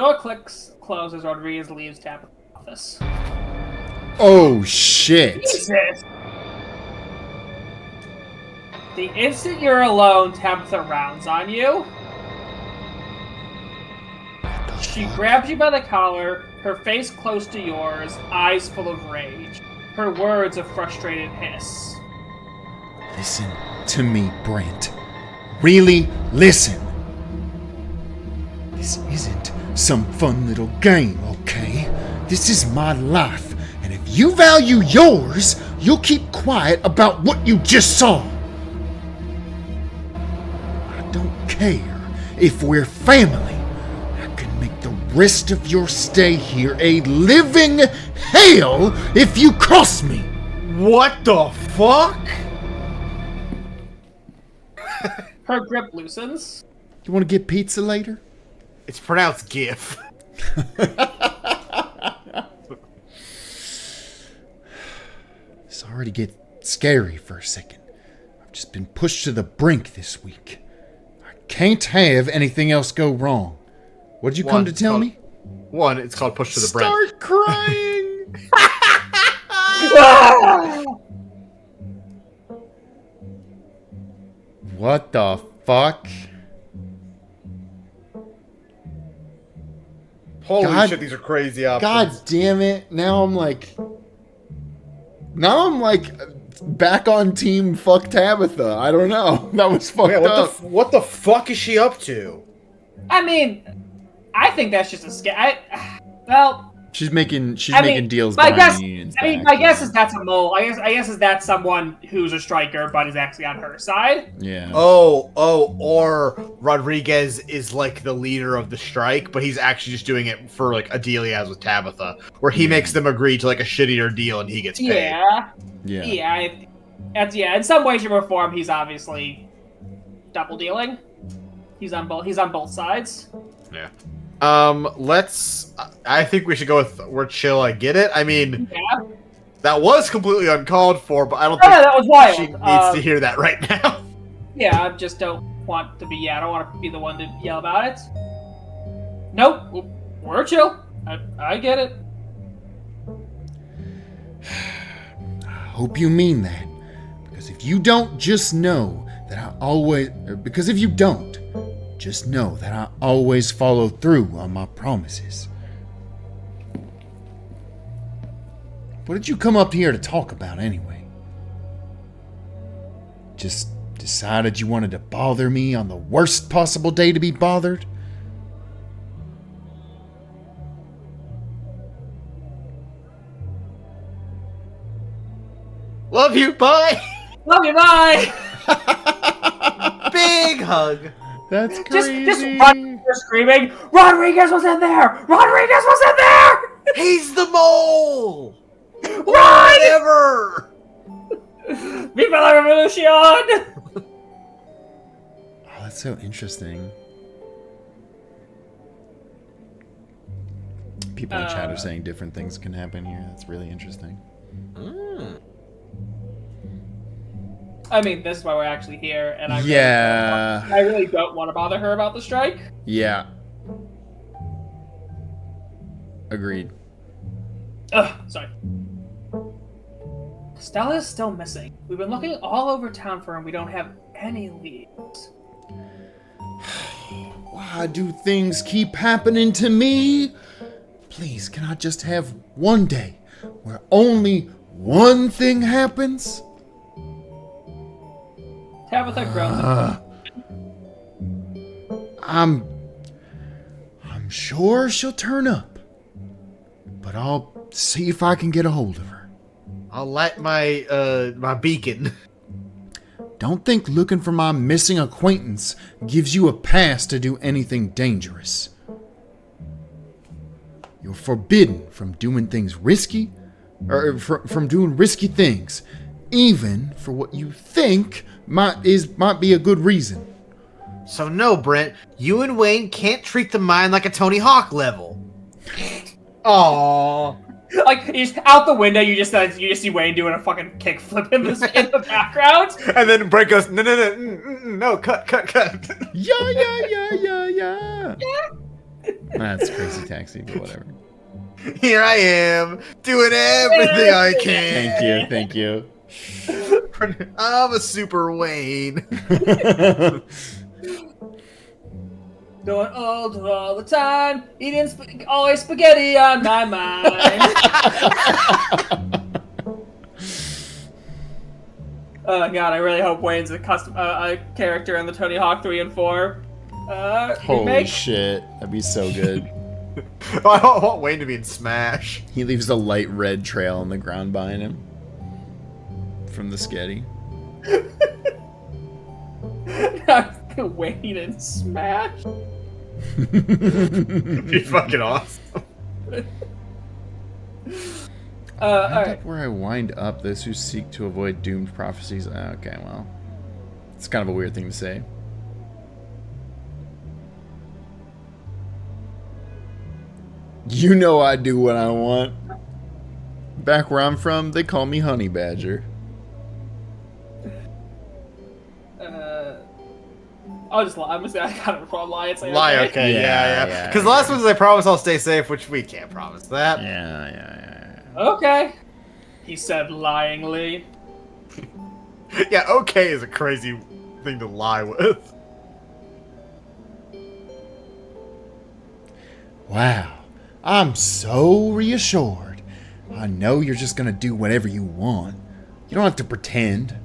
Door closes. Rodriguez leaves Tabitha's office. Oh, shit. Jesus! The instant you're alone, Tabitha rounds on you. She grabs you by the collar, her face close to yours, eyes full of rage. Her words a frustrated hiss. Listen to me, Brent. Really listen. This isn't some fun little game, okay? This is my life, and if you value yours, you'll keep quiet about what you just saw. I don't care if we're family. I can make the rest of your stay here a living hell if you cross me. What the fuck? Her grip loosens. You want to get pizza later? It's pronounced GIF. Sorry to get scary for a second. I've just been pushed to the brink this week. I can't have anything else go wrong. What did you come to tell me? One, it's called Push to the Brink. Start crying! What the fuck? Holy shit, these are crazy options. God damn it. Now I'm like back on team fuck Tabitha. I don't know. That was fucked up. What the fuck is she up to? I mean, I think that's just a well, She's making deals my behind guess, me. my guess is that's a mole. I guess is that someone who's a striker but is actually on her side. Yeah. Or Rodriguez is like the leader of the strike, but he's actually just doing it for like a deal he has with Tabitha, where he makes them agree to like a shittier deal and he gets paid. Yeah. In some way, shape, or form, he's obviously double dealing. He's on both sides. Yeah. I think we should go with we're chill, I get it. I mean, that was completely uncalled for, but I don't think that was wild. she needs to hear that right now. Yeah, I just don't want to be, I don't want to be the one to yell about it. Nope, we're chill. I get it. I hope you mean that. Because if you don't, just know that I always follow through on my promises. What did you come up here to talk about anyway? Just decided you wanted to bother me on the worst possible day to be bothered? Love you, bye! Love you, bye! Big hug! That's crazy. Just Rodriguez screaming, Rodriguez was in there! Rodriguez was in there! He's the mole! Run! Whatever! Viva la revolution! Oh, that's so interesting. People in chat are saying different things can happen here. That's really interesting. I mean, this is why we're actually here, and I really don't want to bother her about the strike. Yeah. Agreed. Ugh, sorry. Stella's still missing. We've been looking all over town for her, and we don't have any leads. Why do things keep happening to me? Please, can I just have one day where only one thing happens? Tabitha groans. I'm sure she'll turn up, but I'll see if I can get a hold of her. I'll light my my beacon. Don't think looking for my missing acquaintance gives you a pass to do anything dangerous. You're forbidden from doing things risky, or from doing risky things, even for what you think might be a good reason. So no, Brent, you and Wayne can't treat the mine like a Tony Hawk level. Aww. Like, he's out the window, you just see Wayne doing a fucking kickflip in the background. And then Brent goes, no, cut. Yeah. That's Crazy Taxi, but whatever. Here I am, doing everything I can. Thank you. I'm a super Wayne. Going old all the time, eating always spaghetti on my mind. Oh god, I really hope Wayne's a character in the Tony Hawk 3 and 4. Holy remake. shit, that'd be so good. I want Wayne to be in Smash. He leaves a light red trail on the ground behind him from the sketty. Wayne and Smash. It'd be fucking awesome. Alright. Where I wind up, those who seek to avoid doomed prophecies. Okay, well, it's kind of a weird thing to say. You know I do what I want. Back where I'm from, they call me Honey Badger. I'll just lie. I gotta lie and say Lie, okay, yeah. Because the last ones I promise I'll stay safe, which we can't promise that. Yeah. Okay. He said lyingly. Yeah, okay is a crazy thing to lie with. Wow, I'm so reassured. I know you're just gonna do whatever you want. You don't have to pretend.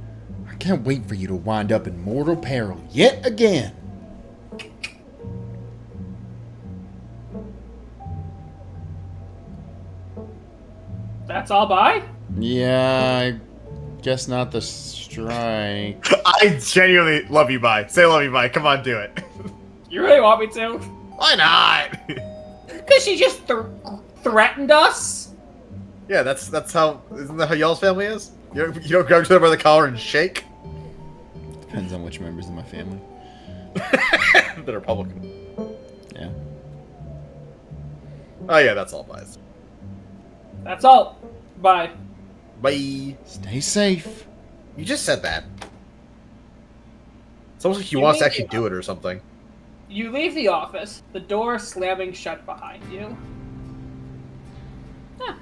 I can't wait for you to wind up in mortal peril yet again. That's all bye? Yeah, I guess not the strike. I genuinely love you, bye. Say love you, bye. Come on, do it. You really want me to? Why not? Because she just threatened us? Yeah, that's how. Isn't that how y'all's family is? You don't grab each other by the collar and shake. Depends on which members of my family. That are Republican. Yeah. Oh yeah, that's all buys. That's all. Bye. Bye. Stay safe. You just said that. It's almost like he wants to actually do it or something. You leave the office, the door slamming shut behind you.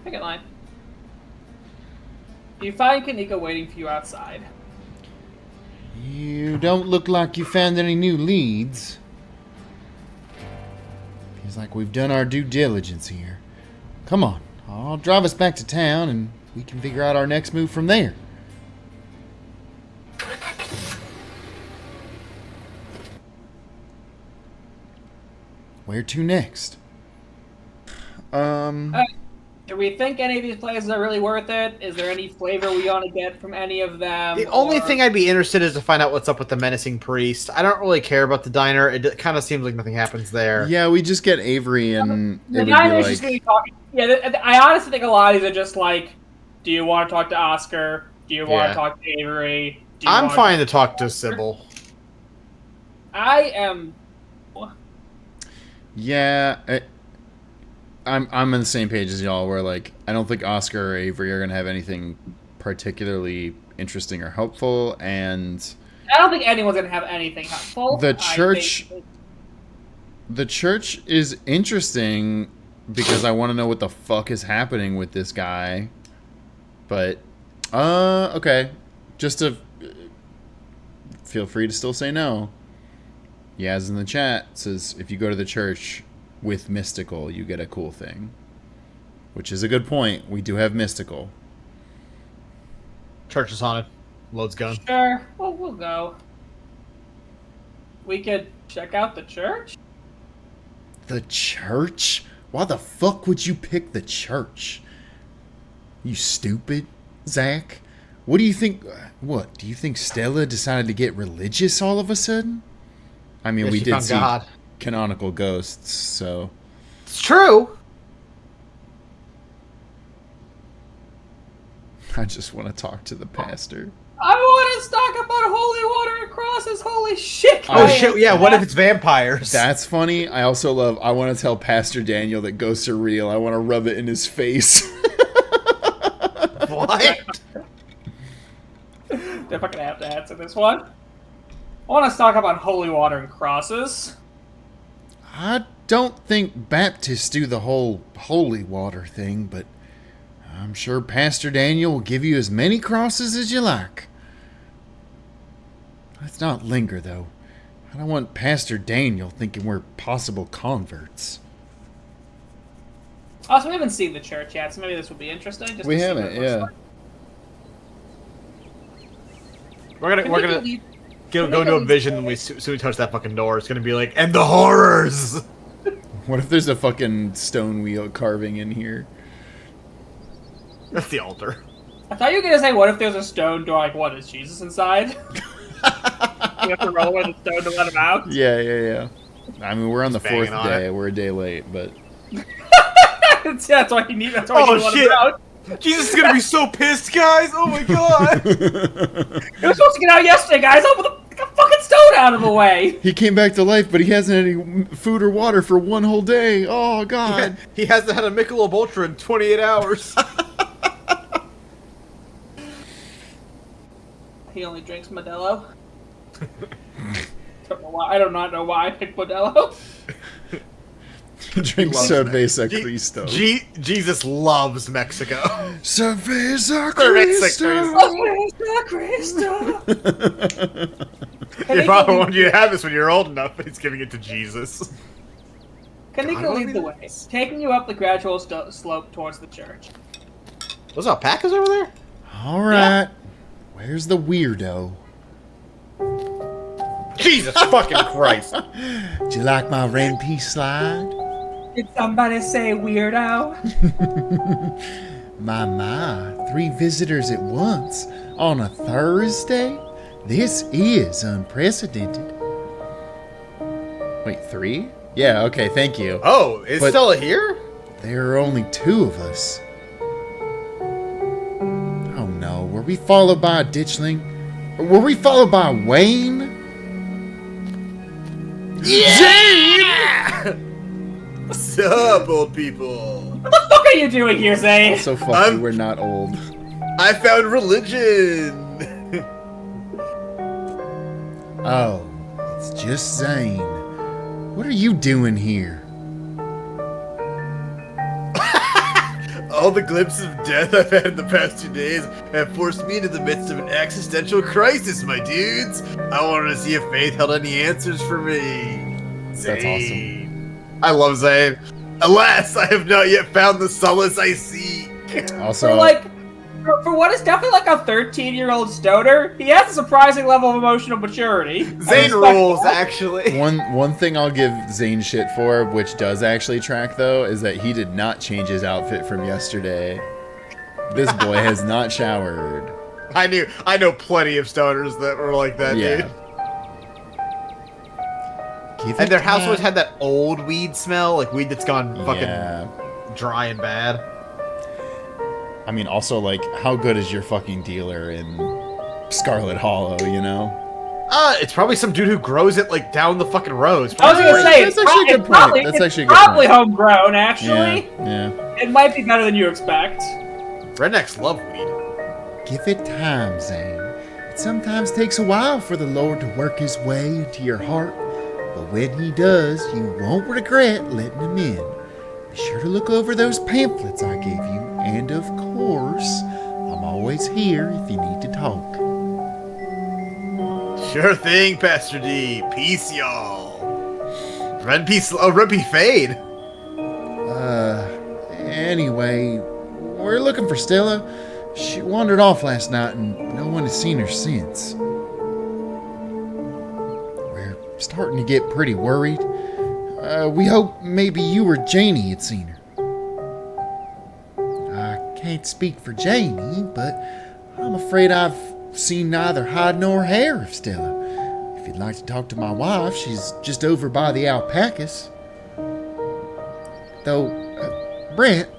Pick a line. You find Kanika waiting for you outside. You don't look like you found any new leads. Feels like we've done our due diligence here. Come on, I'll drive us back to town and we can figure out our next move from there. Where to next? Do we think any of these places are really worth it? Is there any flavor we want to get from any of them? The only thing I'd be interested is to find out what's up with the menacing priest. I don't really care about the diner. It kind of seems like nothing happens there. Yeah, we just get Avery and the diner's just gonna be talking. Yeah, I honestly think a lot of these are just like, do you want to talk to Oscar? Do you want to talk to Avery? I'm fine to talk to Sybil. I am. Yeah, I'm on the same page as y'all. Where like I don't think Oscar or Avery are gonna have anything particularly interesting or helpful, and I don't think anyone's gonna have anything helpful. The church is interesting because I want to know what the fuck is happening with this guy. But okay, just to feel free to still say no. Yaz in the chat says if you go to the church with mystical, you get a cool thing. Which is a good point. We do have mystical. Church is haunted. Loads gun. Sure. Well, we'll go. We could check out the church? The church? Why the fuck would you pick the church? You stupid, Zach? What do you think? What, do you think Stella decided to get religious all of a sudden? I mean, we did see God. Canonical ghosts, so... It's true! I just want to talk to the pastor. I want to stock up on holy water and crosses. Holy shit! Oh shit! Yeah. What if it's vampires? That's funny. I also love. I want to tell Pastor Daniel that ghosts are real. I want to rub it in his face. What? They're fucking have to answer this one. I want to stock up on holy water and crosses. I don't think Baptists do the whole holy water thing, but I'm sure Pastor Daniel will give you as many crosses as you like. Let's not linger, though. I don't want Pastor Daniel thinking we're possible converts. Oh, so we haven't seen the church yet, so maybe this would be interesting. Just We to see haven't, what it looks yeah. like. We're Can gonna we go go into a leave- vision when we soon we touch that fucking door. It's gonna be like, and the horrors. What if there's a fucking stone wheel carving in here? That's the altar. I thought you were gonna say, what if there's a stone door? Like, what, is Jesus inside? You have to roll with the stone to let him out? Yeah. I mean, we're on the Just banging 4th on day. it. We're a day late, but That's why you need. That's why you need to let him out. Jesus is gonna be so pissed, guys! Oh my god! He was supposed to get out yesterday, guys. Oh, get the fucking stone out of the way. he came back to life, but he hasn't had any food or water for one whole day. Oh god. He hasn't had a Michelob Ultra in 28 hours. He only drinks Modelo. I do not know why I picked Modelo. Drink loves Cerveza Cristo. Jesus loves Mexico. Cerveza Cristo. Cristo. Your father wanted you to have this when you're old enough, but he's giving it to Jesus. Kanika God, lead the look at way, this. taking you up the gradual slope towards the church. Those alpacas over there? All right. Where's the weirdo? Jesus fucking Christ. Do you like my Renpy slide? Did somebody say weirdo? My, 3 visitors at once on a Thursday? This is unprecedented. Wait, 3? Yeah, okay, thank you. Oh, is But- Stella here? There are only 2 of us. Oh no, were we followed by a ditchling? Or were we followed by Wayne? What's up, old people? What the fuck are you doing here, Zane? So fuck I'm- you, we're not old. I found religion. Oh, it's just Zane. What are you doing here? All the glimpses of death I've had in the past 2 days have forced me into the midst of an existential crisis, my dudes. I wanted to see if faith held any answers for me. That's Zane. I love Zane. Alas, I have not yet found the solace I seek. Also, For what is definitely like a 13-year-old stoner, he has a surprising level of emotional maturity. Zane rules, actually. one thing I'll give Zane shit for, which does actually track though, is that he did not change his outfit from yesterday. This boy has not showered. I know plenty of stoners that were like that, Yeah. dude. Give And it their house always time. had that old weed smell, like weed that's gone fucking Yeah. dry and bad. I mean, also, like, how good is your fucking dealer in Scarlet Hollow, you know? It's probably some dude who grows it like down the fucking road. It's I was probably gonna great. say, That's actually a good point. probably, That's it's actually a good probably point. homegrown, actually. Yeah. It might be better than you expect. Rednecks love weed. Give it time, Zane. It sometimes takes a while for the Lord to work his way into your heart, but when he does, you won't regret letting him in. Be sure to look over those pamphlets I gave you, and of course, I'm always here if you need to talk. Sure thing, Pastor D. Peace, y'all. Red peace. Oh, Red Pea fade. Anyway, we're looking for Stella. She wandered off last night and no one has seen her since. We're starting to get pretty worried. We hope maybe you or Janie had seen her. I can't speak for Janie, but I'm afraid I've seen neither hide nor hair of Stella. If you'd like to talk to my wife, she's just over by the alpacas. Though, Brent,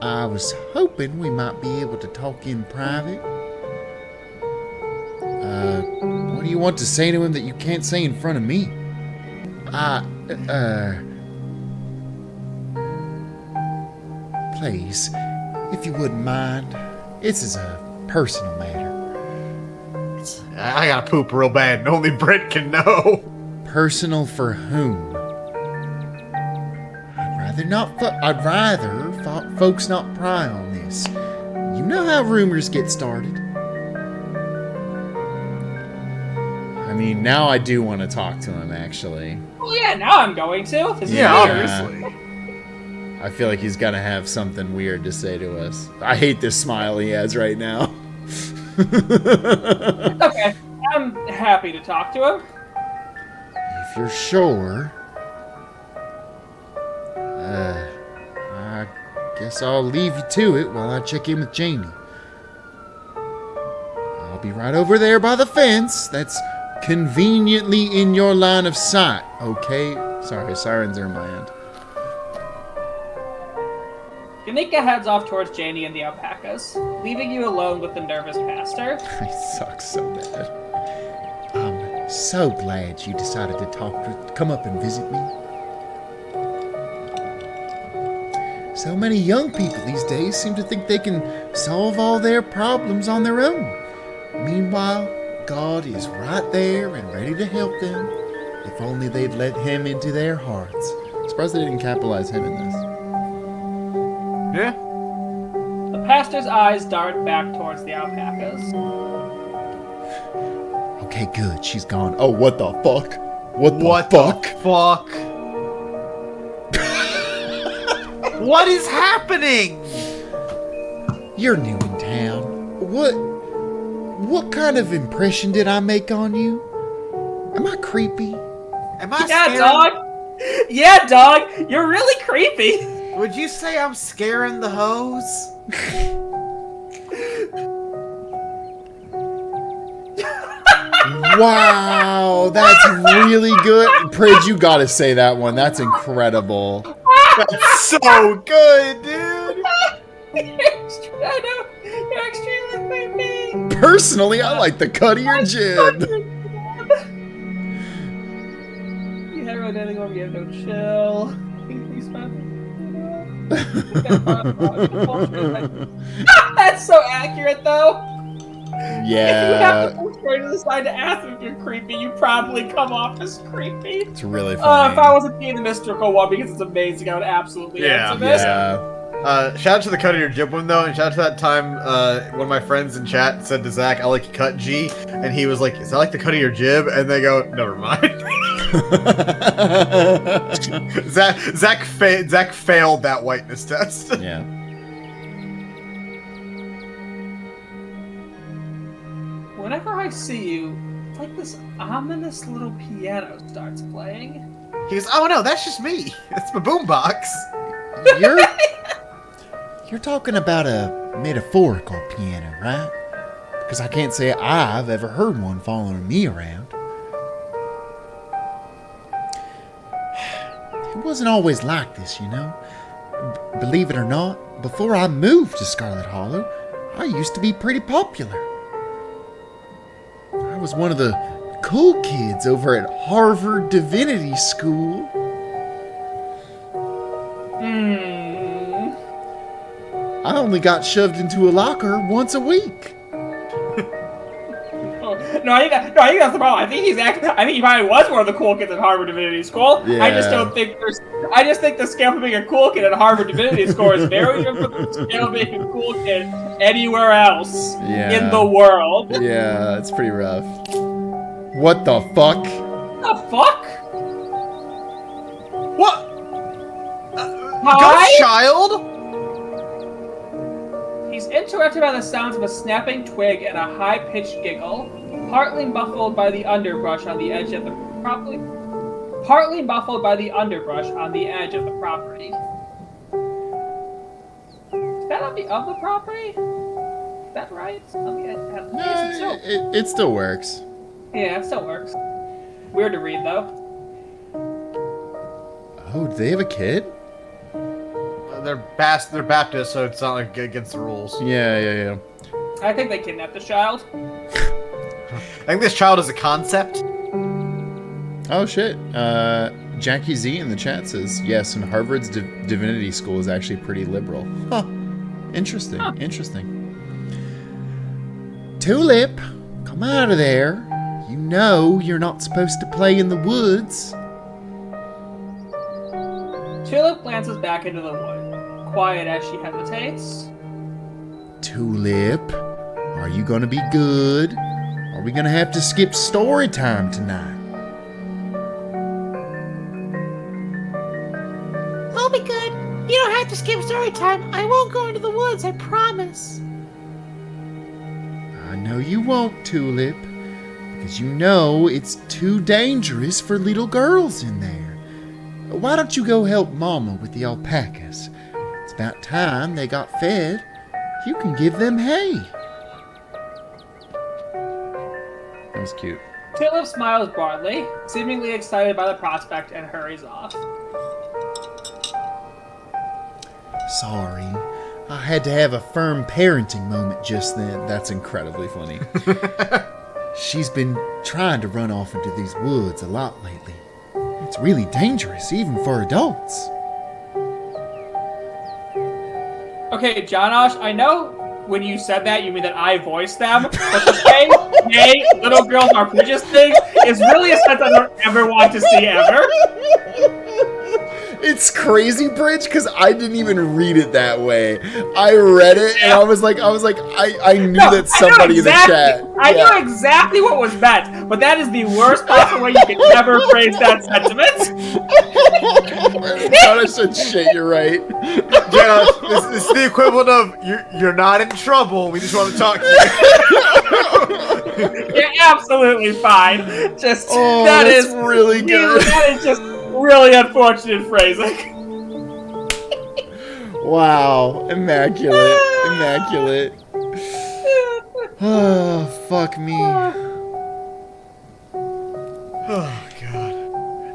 I was hoping we might be able to talk in private. What do you want to say to him that you can't say in front of me? Please, if you wouldn't mind, this is a personal matter. I gotta poop real bad, and only Brent can know. Personal for whom? I'd rather folks not pry on this. You know how rumors get started. I mean, now I do want to talk to him, actually. Well, yeah, now I'm going to. This is Yeah, weird. obviously. I feel like he's gonna have something weird to say to us. I hate this smile he has right now. Okay, I'm happy to talk to him. If you're sure, I guess I'll leave you to it while I check in with Janie. I'll be right over there by the fence. That's conveniently in your line of sight, okay? Sorry, sirens are in my end. Kanika heads off towards Janie and the alpacas, leaving you alone with the nervous pastor. I suck so bad. I'm so glad you decided to come up and visit me. So many young people these days seem to think they can solve all their problems on their own. Meanwhile, God is right there and ready to help them, if only they'd let him into their hearts. I'm surprised they didn't capitalize him in this. Yeah. The pastor's eyes dart back towards the alpacas. Okay, good. She's gone. Oh, what the fuck? What the fuck? What is happening? You're new in town. What kind of impression did I make on you? Am I creepy? Am I Yeah, scaring? dog! Yeah, dog! You're really creepy! Would you say I'm scaring the hoes? Wow, that's really good. Prij, you gotta say that one. That's incredible. That's so good, dude. I know! You're extremely creepy! Personally, I like the cut of your jib. You had about anything over, you have no chill. Please That's so accurate, though. If you have to Yeah, push right to the side to ask if you're creepy, you probably come off as creepy. it's really If funny. I wasn't being the mystical one because it's amazing, I would absolutely Yeah, answer this. Yeah. Shout out to the cut of your jib one though, and shout out to that time one of my friends in chat said to Zach, "I like your cut, G," and he was like, "Is that like the cut of your jib?" And they go, "Never mind." Zach failed that whiteness test. Yeah. Whenever I see you, it's like this ominous little piano starts playing. He goes, "Oh no, that's just me. It's my boombox." You're talking about a metaphorical piano, right? Because I can't say I've ever heard one following me around. It wasn't always like this, you know. Believe it or not, before I moved to Scarlet Hollow, I used to be pretty popular. I was one of the cool kids over at Harvard Divinity School. I only got shoved into a locker once a week. No, I think that's the problem. I think he probably was one of the cool kids at Harvard Divinity School. Yeah. I just think the scale for being a cool kid at Harvard Divinity School is very different from the scale of being a cool kid anywhere else in the world. Yeah, it's pretty rough. What the fuck? The fuck? What? Hi? Ghost child? He's interrupted by the sounds of a snapping twig and a high-pitched giggle, partly muffled by the underbrush on the edge of the property. Is that on the of the property? Is that right? On the edge. It still works. Yeah, it still works. Weird to read though. Oh, do they have a kid? They're Baptist, so it's not like against the rules. Yeah. I think they kidnapped the child. I think this child is a concept. Oh shit. Jackie Z in the chat says yes, and Harvard's divinity school is actually pretty liberal. Huh. Interesting. Interesting. Tulip, come out of there. You know you're not supposed to play in the woods. Tulip glances back into the wood, quiet as she hesitates. Tulip, are you gonna be good? Are we gonna have to skip story time tonight? I'll be good. You don't have to skip story time. I won't go into the woods, I promise. I know you won't, Tulip, because you know it's too dangerous for little girls in there. Why don't you go help Mama with the alpacas? It's about time they got fed. You can give them hay. That was cute. Tulip smiles broadly, seemingly excited by the prospect, and hurries off. Sorry, I had to have a firm parenting moment just then. That's incredibly funny. She's been trying to run off into these woods a lot lately. It's really dangerous, even for adults. Okay, Jonosh, I know when you said that, you mean that I voiced them, but the saying, "Hey, little girls are precious things," is really a sentence I don't ever want to see ever. It's crazy, Prij, because I didn't even read it that way. I read it and I was like, I knew that somebody in the chat. I knew exactly what was meant, but that is the worst possible way you could ever phrase that sentiment. God, I said shit. You're right. Yeah, this is the equivalent of you're not in trouble. We just want to talk to you. You're absolutely fine. Just that that's is really good. That is just really unfortunate phrasing. Wow, immaculate, immaculate. Oh, fuck me. Oh God.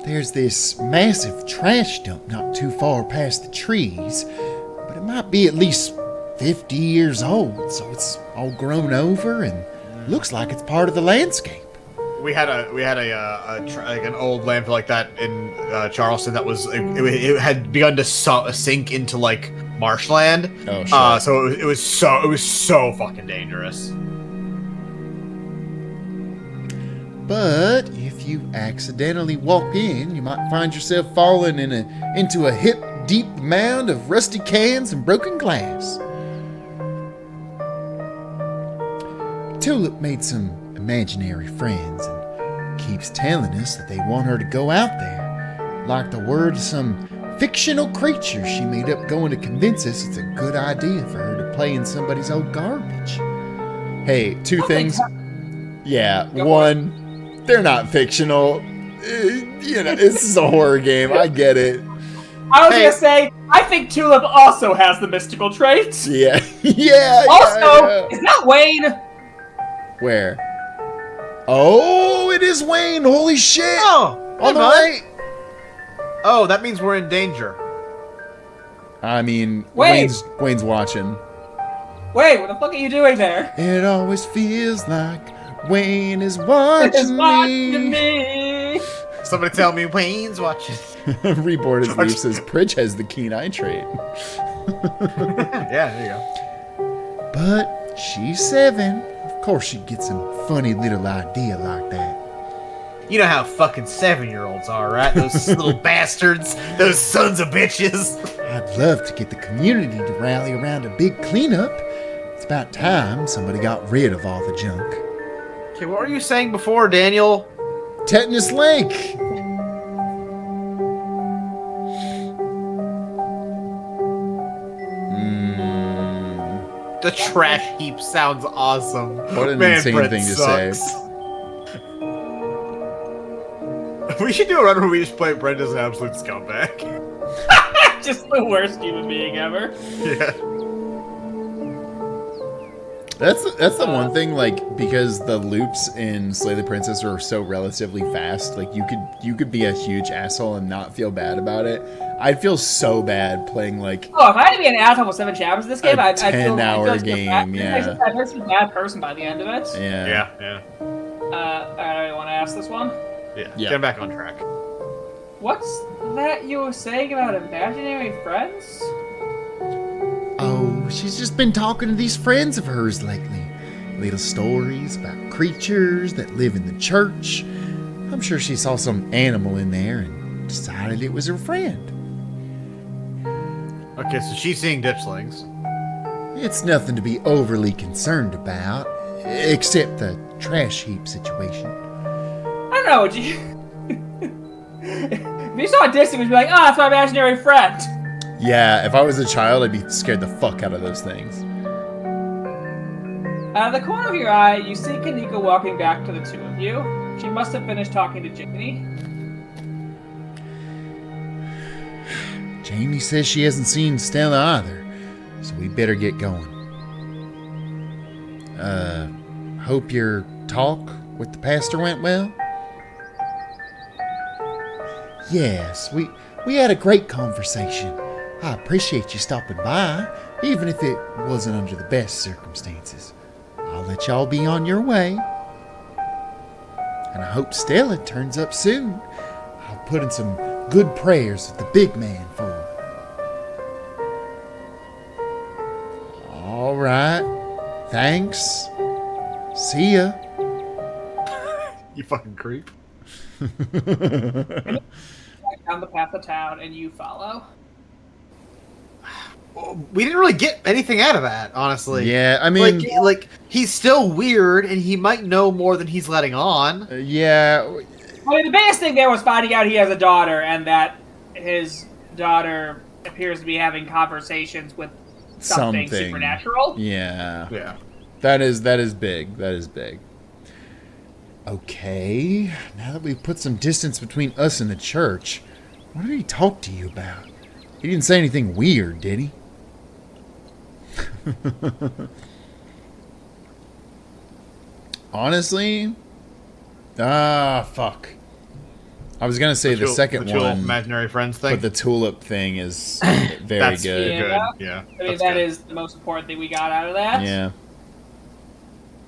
There's this massive trash dump not too far past the trees, but it might be at least 50 years old, so it's all grown over and looks like it's part of the landscape. We had like an old landfill like that in Charleston that was it had begun to sink into like marshland. Oh shit. So it was so fucking dangerous. But if you accidentally walk in, you might find yourself falling into a hip-deep mound of rusty cans and broken glass. Tulip made some imaginary friends and keeps telling us that they want her to go out there. Like the word of some fictional creature she made up going to convince us it's a good idea for her to play in somebody's old garbage. Hey, two things. Yeah, one, they're not fictional. You know, this is a horror game. I get it. I was gonna say, I think Tulip also has the mystical traits. Yeah, yeah. Also, is that Wayne? Where? Oh, it is Wayne. Holy shit. Oh, On the right. Oh, that means we're in danger. I mean, Wait. Wayne's watching. Wait, what the fuck are you doing there? It always feels like Wayne is watching me. Somebody tell me Wayne's watching. Reborn as Leaf says Prij has the keen eye trait. Yeah, there you go. But she's 7. Of course she'd get some funny little idea like that. You know how fucking 7-year-olds are, right? Those little bastards. Those sons of bitches. I'd love to get the community to rally around a big cleanup. It's about time somebody got rid of all the junk. Okay, what were you saying before, Daniel? Tetanus Lake. The trash heap sounds awesome. What an Man, insane Brett thing to sucks. say. We should do a run where we just play Brent as an absolute scumbag. Just the worst human being ever. Yeah. That's the one thing, like, because the loops in Slay the Princess are so relatively fast, like you could be a huge asshole and not feel bad about it. I'd feel so bad playing like Oh, if I had to be an asshole with 7 chapters in this game, I'd feel 10-hour like game, I'd yeah. be a bad person by the end of it. yeah. Yeah. I want to ask this one. Yeah. Yeah. Get back on track. What's that you were saying about imaginary friends? Oh, she's just been talking to these friends of hers lately. Little stories about creatures that live in the church. I'm sure she saw some animal in there and decided it was her friend. Okay, so she's seeing ditchlings. It's nothing to be overly concerned about, except the trash heap situation. I don't know. Would you? If you saw a distance, you'd be like, "Ah, it's my imaginary friend." Yeah, if I was a child, I'd be scared the fuck out of those things. Out of the corner of your eye, you see Kanika walking back to the two of you. She must have finished talking to Jamie. Jamie says she hasn't seen Stella either, so we better get going. Hope your talk with the pastor went well? Yes, we had a great conversation. I appreciate you stopping by, even if it wasn't under the best circumstances. I'll let y'all be on your way. And I hope Stella turns up soon. I'll put in some good prayers with the big man for her. All right. Thanks. See ya. You fucking creep. Down the path of town, and you follow. We didn't really get anything out of that, honestly. Yeah, I mean... Like he's still weird, and he might know more than he's letting on. yeah... I mean, the biggest thing there was finding out he has a daughter, and that his daughter appears to be having conversations with something supernatural. Yeah. Yeah. That is big. That is big. Okay, now that we've put some distance between us and the church, what did he talk to you about? He didn't say anything weird, did he? Honestly? Fuck. I was gonna say the second tulip one, imaginary friends thing. but the tulip thing is very That's good. good. Yeah. Yeah. I mean, that is the most important thing we got out of that. Yeah.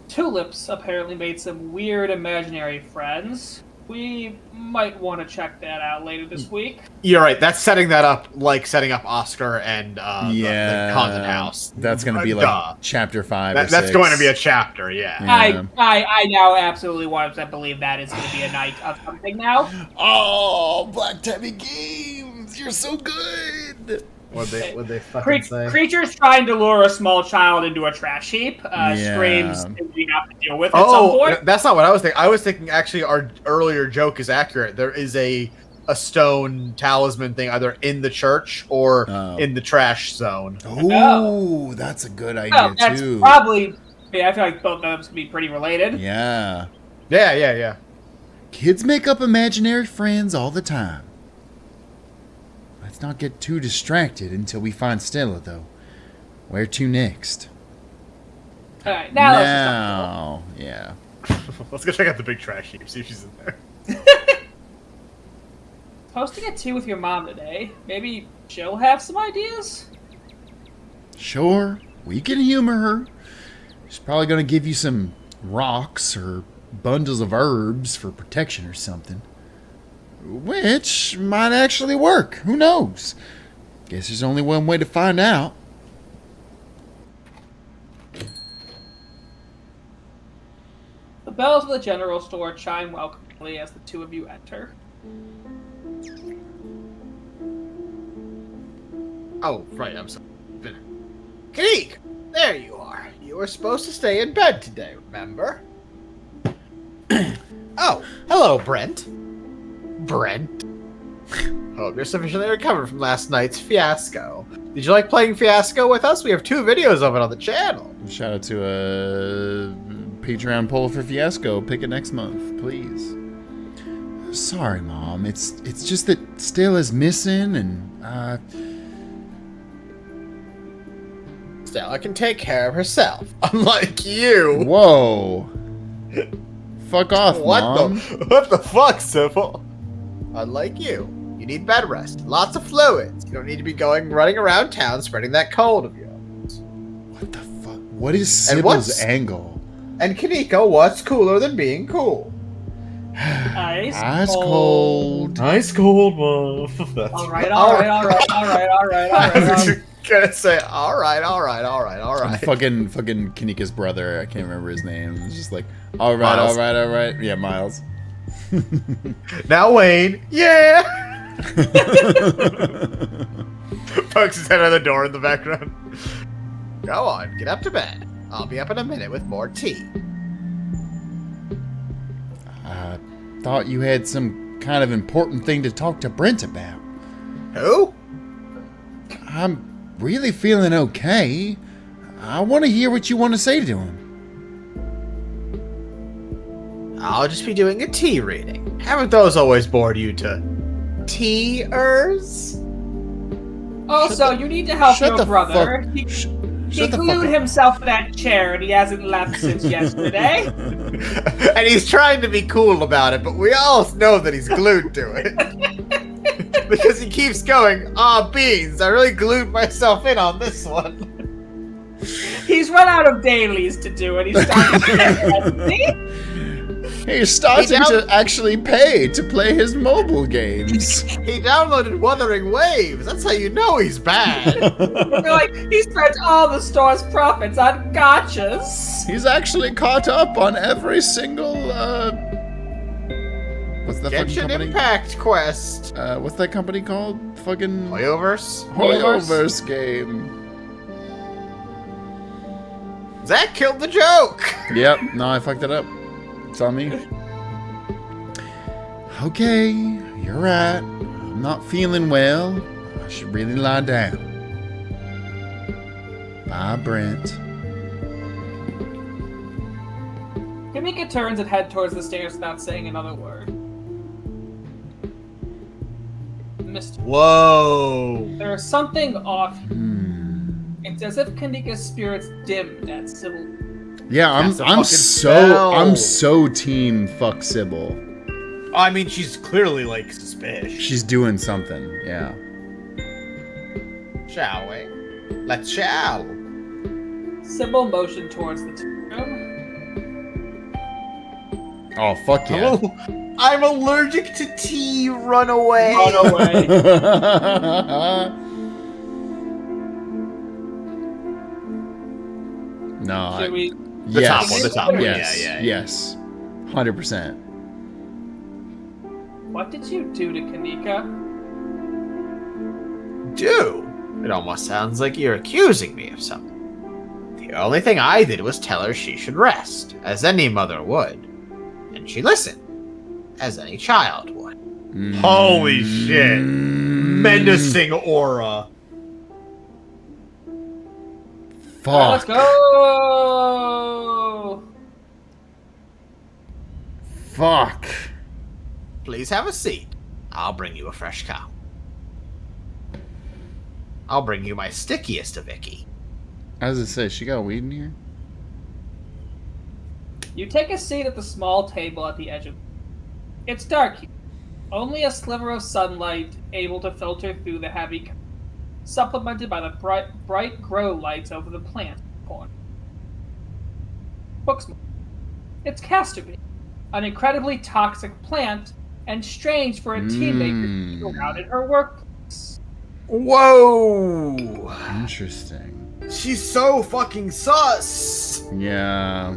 Tulips apparently made some weird imaginary friends. We might want to check that out later this week. You're right. That's setting that up like setting up Oscar and Yeah. the Convent House. That's gonna be like Duh. chapter 5 or That's 6. going to be a chapter, yeah. Yeah. I now absolutely 100% believe that is going to be a night of something now. Oh, Black Tabby Games, you're so good. What'd they fucking say? Creatures trying to lure a small child into a trash heap. Screams that we have to deal with at some point. That's not what I was thinking. I was thinking actually our earlier joke is accurate. There is a stone talisman thing either in the church or in the trash zone. Oh, that's a good idea That's too. probably... Yeah, I feel like both of them can be pretty related. Yeah. Yeah. Kids make up imaginary friends all the time. Let's not get too distracted until we find Stella, though. Where to next? Alright, now let's just Yeah. Let's go check out the big trash heap, see if she's in there. Supposed to get tea with your mom today. Maybe she'll have some ideas? Sure, we can humor her. She's probably going to give you some rocks or bundles of herbs for protection or something. Which might actually work. Who knows? Guess there's only one way to find out. The bells of the general store chime welcomingly as the two of you enter. Oh, right, I'm sorry. Kanik! There you are. You were supposed to stay in bed today, remember? Oh, hello, Brent. Hope you're sufficiently recovered from last night's fiasco. Did you like playing Fiasco with us? We have 2 videos of it on the channel. Shout out to a Patreon poll for Fiasco. Pick it next month, please. Sorry, Mom. It's just that Stella's missing and, Stella can take care of herself, unlike you. Whoa. Fuck off, Mom. What the fuck, Sybil? Unlike you. You need bed rest, lots of fluids. You don't need to be running around town spreading that cold of yours. what the fuck? What is Sybil's angle? And Kaneko, what's cooler than being cool? Ice cold. Ice cold, Mom. Alright. I was gonna say, alright. Fucking Kanika's brother. I can't remember his name. It's just like, all right. Yeah, Miles. Now Wayne, yeah. Pokes his head out of the door in the background. Go on, get up to bed. I'll be up in a minute with more tea. I thought you had some kind of important thing to talk to Brent about. Who? I'm really feeling okay. I want to hear what you want to say to him. I'll just be doing a tea reading. Haven't those always bored you to tea-ers? Also, you need to help Shut your the brother. fuck- He Shut the fuck glued up. himself to that chair and he hasn't left since yesterday. And he's trying to be cool about it, but we all know that he's glued to it. Because he keeps going, beans, I really glued myself in on this one. He's run out of dailies to do and he's starting to get busy. He's starting to actually pay to play his mobile games. He downloaded Wuthering Waves. That's how you know he's bad. Like, he spent all the store's profits on gotchas. He's actually caught up on every single, what's that fucking Genshin company? Impact Quest. What's that company called? Fucking Hoyoverse? Hoyoverse game. Zach killed the joke. Yep, no, I fucked it up. It's on me. Okay, you're right. I'm not feeling well. I should really lie down. Bye, Brent. Kamika turns and heads towards the stairs without saying another word. Mr. Whoa. There's something off. Hmm. It's as if Kanika's spirit's dimmed at Sybil. Yeah, That's a fucking spell. I'm so team fuck Sybil. I mean, she's clearly, like, suspicious. She's doing something, yeah. Shall we? Let's shall. Sybil motioned towards the room. Oh, fuck yeah. Oh, I'm allergic to tea. Run away. Run away. No, Should we? The yes, top one, the top one. Yes, Yeah. yes, 100%. What did you do to Kanika? Do? It almost sounds like you're accusing me of something. The only thing I did was tell her she should rest, as any mother would. And she listened, as any child would. Holy shit. Menacing aura. Fuck. Let's go. Fuck. Please have a seat. I'll bring you a fresh cow. I'll bring you my stickiest of Icky. As it says, she got weed in here? You take a seat at the small table at the edge of. It's dark here. Only a sliver of sunlight able to filter through the heavy, supplemented by the bright grow lights over the plant corner. Books. It's castor bean, an incredibly toxic plant, and strange for a teenager to go around in her workplace. Whoa! Interesting. She's so fucking sus! Yeah.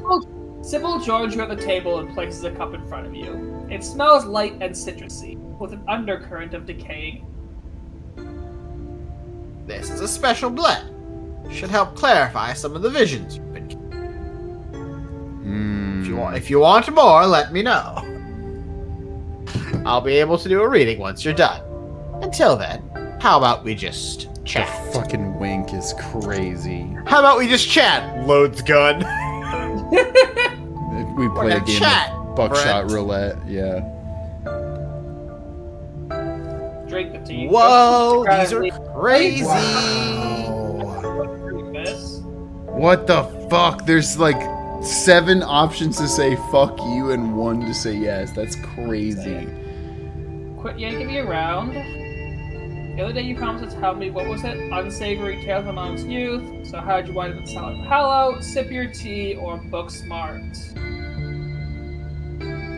Sybil joins you at the table and places a cup in front of you. It smells light and citrusy, with an undercurrent of decaying. This is a special blend. Should help clarify some of the visions you've been getting. If you want more, let me know. I'll be able to do a reading once you're done. Until then, how about we just The chat? fucking wink is crazy. How about we just chat? Loads gun. We play a gonna game chat, of buckshot Brent. roulette, yeah. Drink the tea. Whoa, these are Incredibly- crazy. Drink this. What the fuck? There's like 7 options to say fuck you and 1 to say yes. That's crazy. Quit yanking me around. The other day you promised to tell me, what was it? Unsavory tales of mom's youth. So how'd you wind up in Scarlet Hollow, Sip Your Tea, or Book Smart?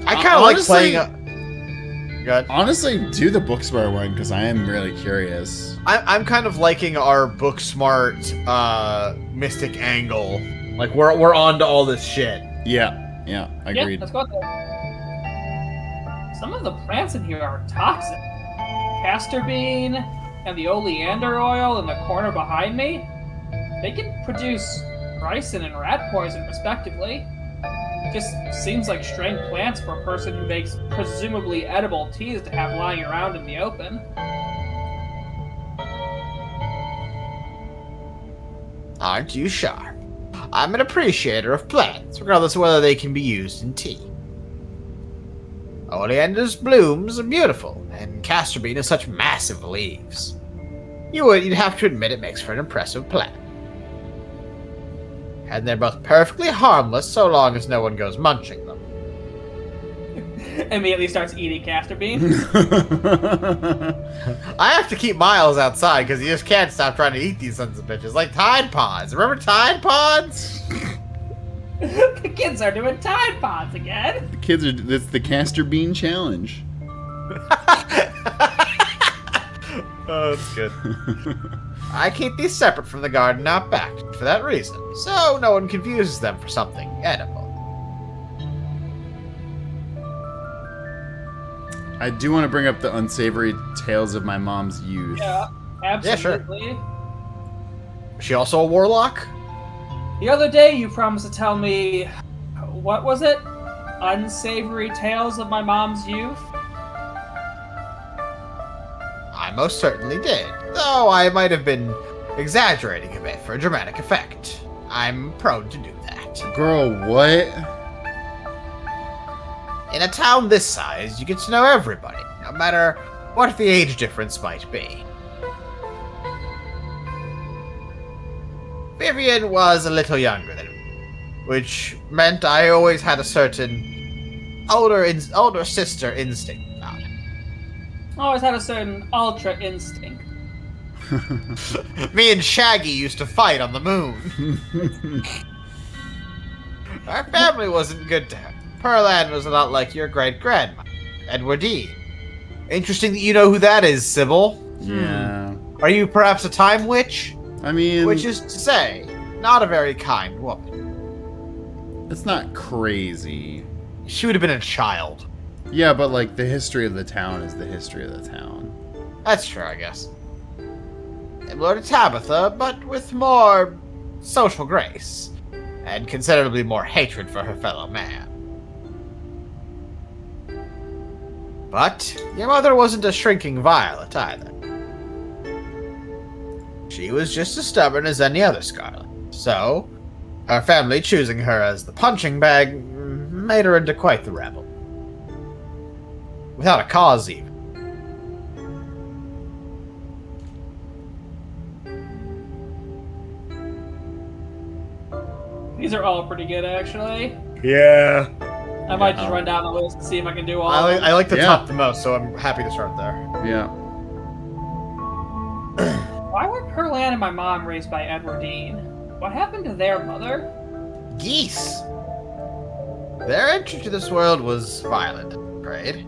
I kind of like Honestly- playing. Good. Honestly, do the Booksmart one because I am really curious. I'm kind of liking our book smart mystic angle. Like we're on to all this shit. Yeah, agreed. Yeah, let's go there. Some of the plants in here are toxic. Castor bean, and the oleander oil in the corner behind me, they can produce ricin and rat poison, respectively. Just seems like strange plants for a person who makes presumably edible teas to have lying around in the open. Aren't you sure? I'm an appreciator of plants, regardless of whether they can be used in tea. Oleander's blooms are beautiful, and castor bean has such massive leaves. You'd have to admit it makes for an impressive plant. And they're both perfectly harmless so long as no one goes munching them. Immediately starts eating castor bean. I have to keep Miles outside because he just can't stop trying to eat these sons of bitches, like Tide Pods. Remember Tide Pods? The kids are doing Tide Pods again. The kids are. That's the castor bean challenge. Oh, that's good. I keep these separate from the garden out back for that reason, so no one confuses them for something edible. I do want to bring up the unsavory tales of my mom's youth. Yeah, absolutely. Yeah, Is she also a warlock? The other day you promised to tell me, what was it? Unsavory tales of my mom's youth? I most certainly did, though I might have been exaggerating a bit for dramatic effect. I'm prone to do that. Girl, what? In a town this size, you get to know everybody, no matter what the age difference might be. Vivian was a little younger than me, which meant I always had a certain older sister instinct about it. Always had a certain ultra instinct. Me and Shaggy used to fight on the moon. Our family wasn't good to her. Pearland was a lot like your great-grandma, Edwardine. Interesting that you know who that is, Sybil. Yeah. Are you perhaps a time witch? I mean, Which is to say, not a very kind woman. it's not crazy. She would have been a child. Yeah, but like the history of the town is the history of the town. That's true, I guess. Similar to Tabitha, but with more social grace, and considerably more hatred for her fellow man. But your mother wasn't a shrinking violet either. She was just as stubborn as any other Scarlet, so her family choosing her as the punching bag made her into quite the rebel. Without a cause, even. These are all pretty good, actually. Yeah. I might just run down the list and see if I can do all of them. I like the Yeah. top the most, so I'm happy to start there. Yeah. Why were Pearland and my mom raised by Edwardine? What happened to their mother? Geese. Their entry to this world was violent, I'm afraid.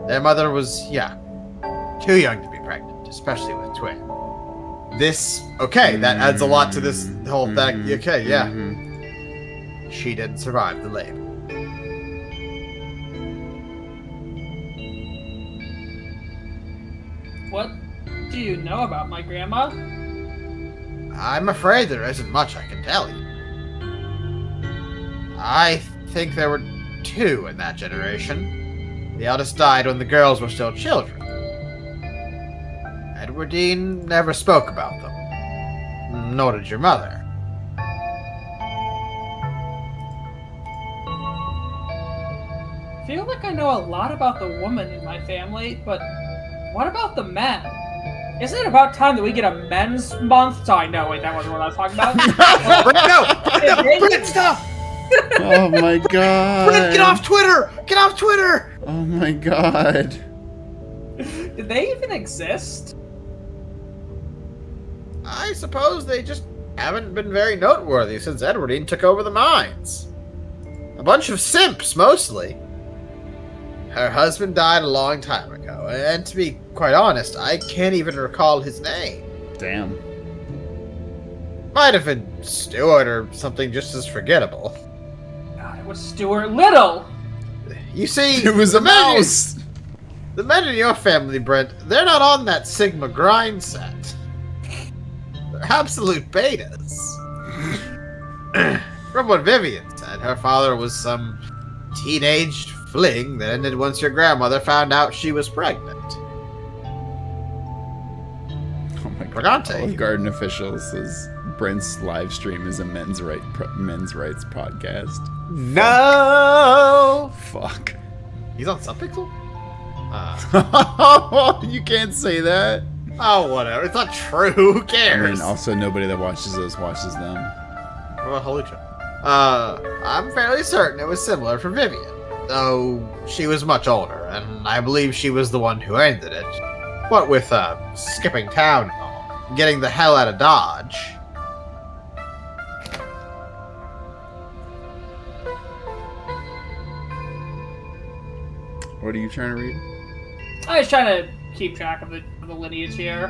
Their mother was young. Too young to be pregnant, especially with twins. That adds a lot to this whole thing. Okay, yeah. Mhm. She didn't survive the labor. What do you know about my grandma? I'm afraid there isn't much I can tell you. I think there were two in that generation. The eldest died when the girls were still children. Edwardine never spoke about them. Nor did your mother. I feel like I know a lot about the woman in my family, but what about the men? Isn't it about time that we get a men's month? Sorry, no, wait, that wasn't what I was talking about. Brent, stop! Oh my god. Brent, get off Twitter! Get off Twitter! Oh my god. Did they even exist? I suppose they just haven't been very noteworthy since Edwardine took over the mines. A bunch of simps, mostly. Her husband died a long time ago, and to be quite honest, I can't even recall his name. Damn. Might have been Stuart or something just as forgettable. God, it was Stuart Little! You see, It was a the menu- mouse. The men in your family, Brent, they're not on that Sigma grind set. They're absolute betas. From what Vivian said, her father was some teenaged fling that ended once your grandmother found out she was pregnant. Oh my god. Brigante. Olive Garden officials says Brent's live stream is a men's rights podcast. No! Fuck. He's on Subpixel? You can't say that. Oh, whatever. It's not true. Who I cares? mean, also nobody that watches those watches them. What about Holy Chapter? I'm fairly certain it was similar for Vivian, though she was much older, and I believe she was the one who ended it. What with, skipping town and all, getting the hell out of Dodge. What are you trying to read? I was trying to keep track of the lineage here.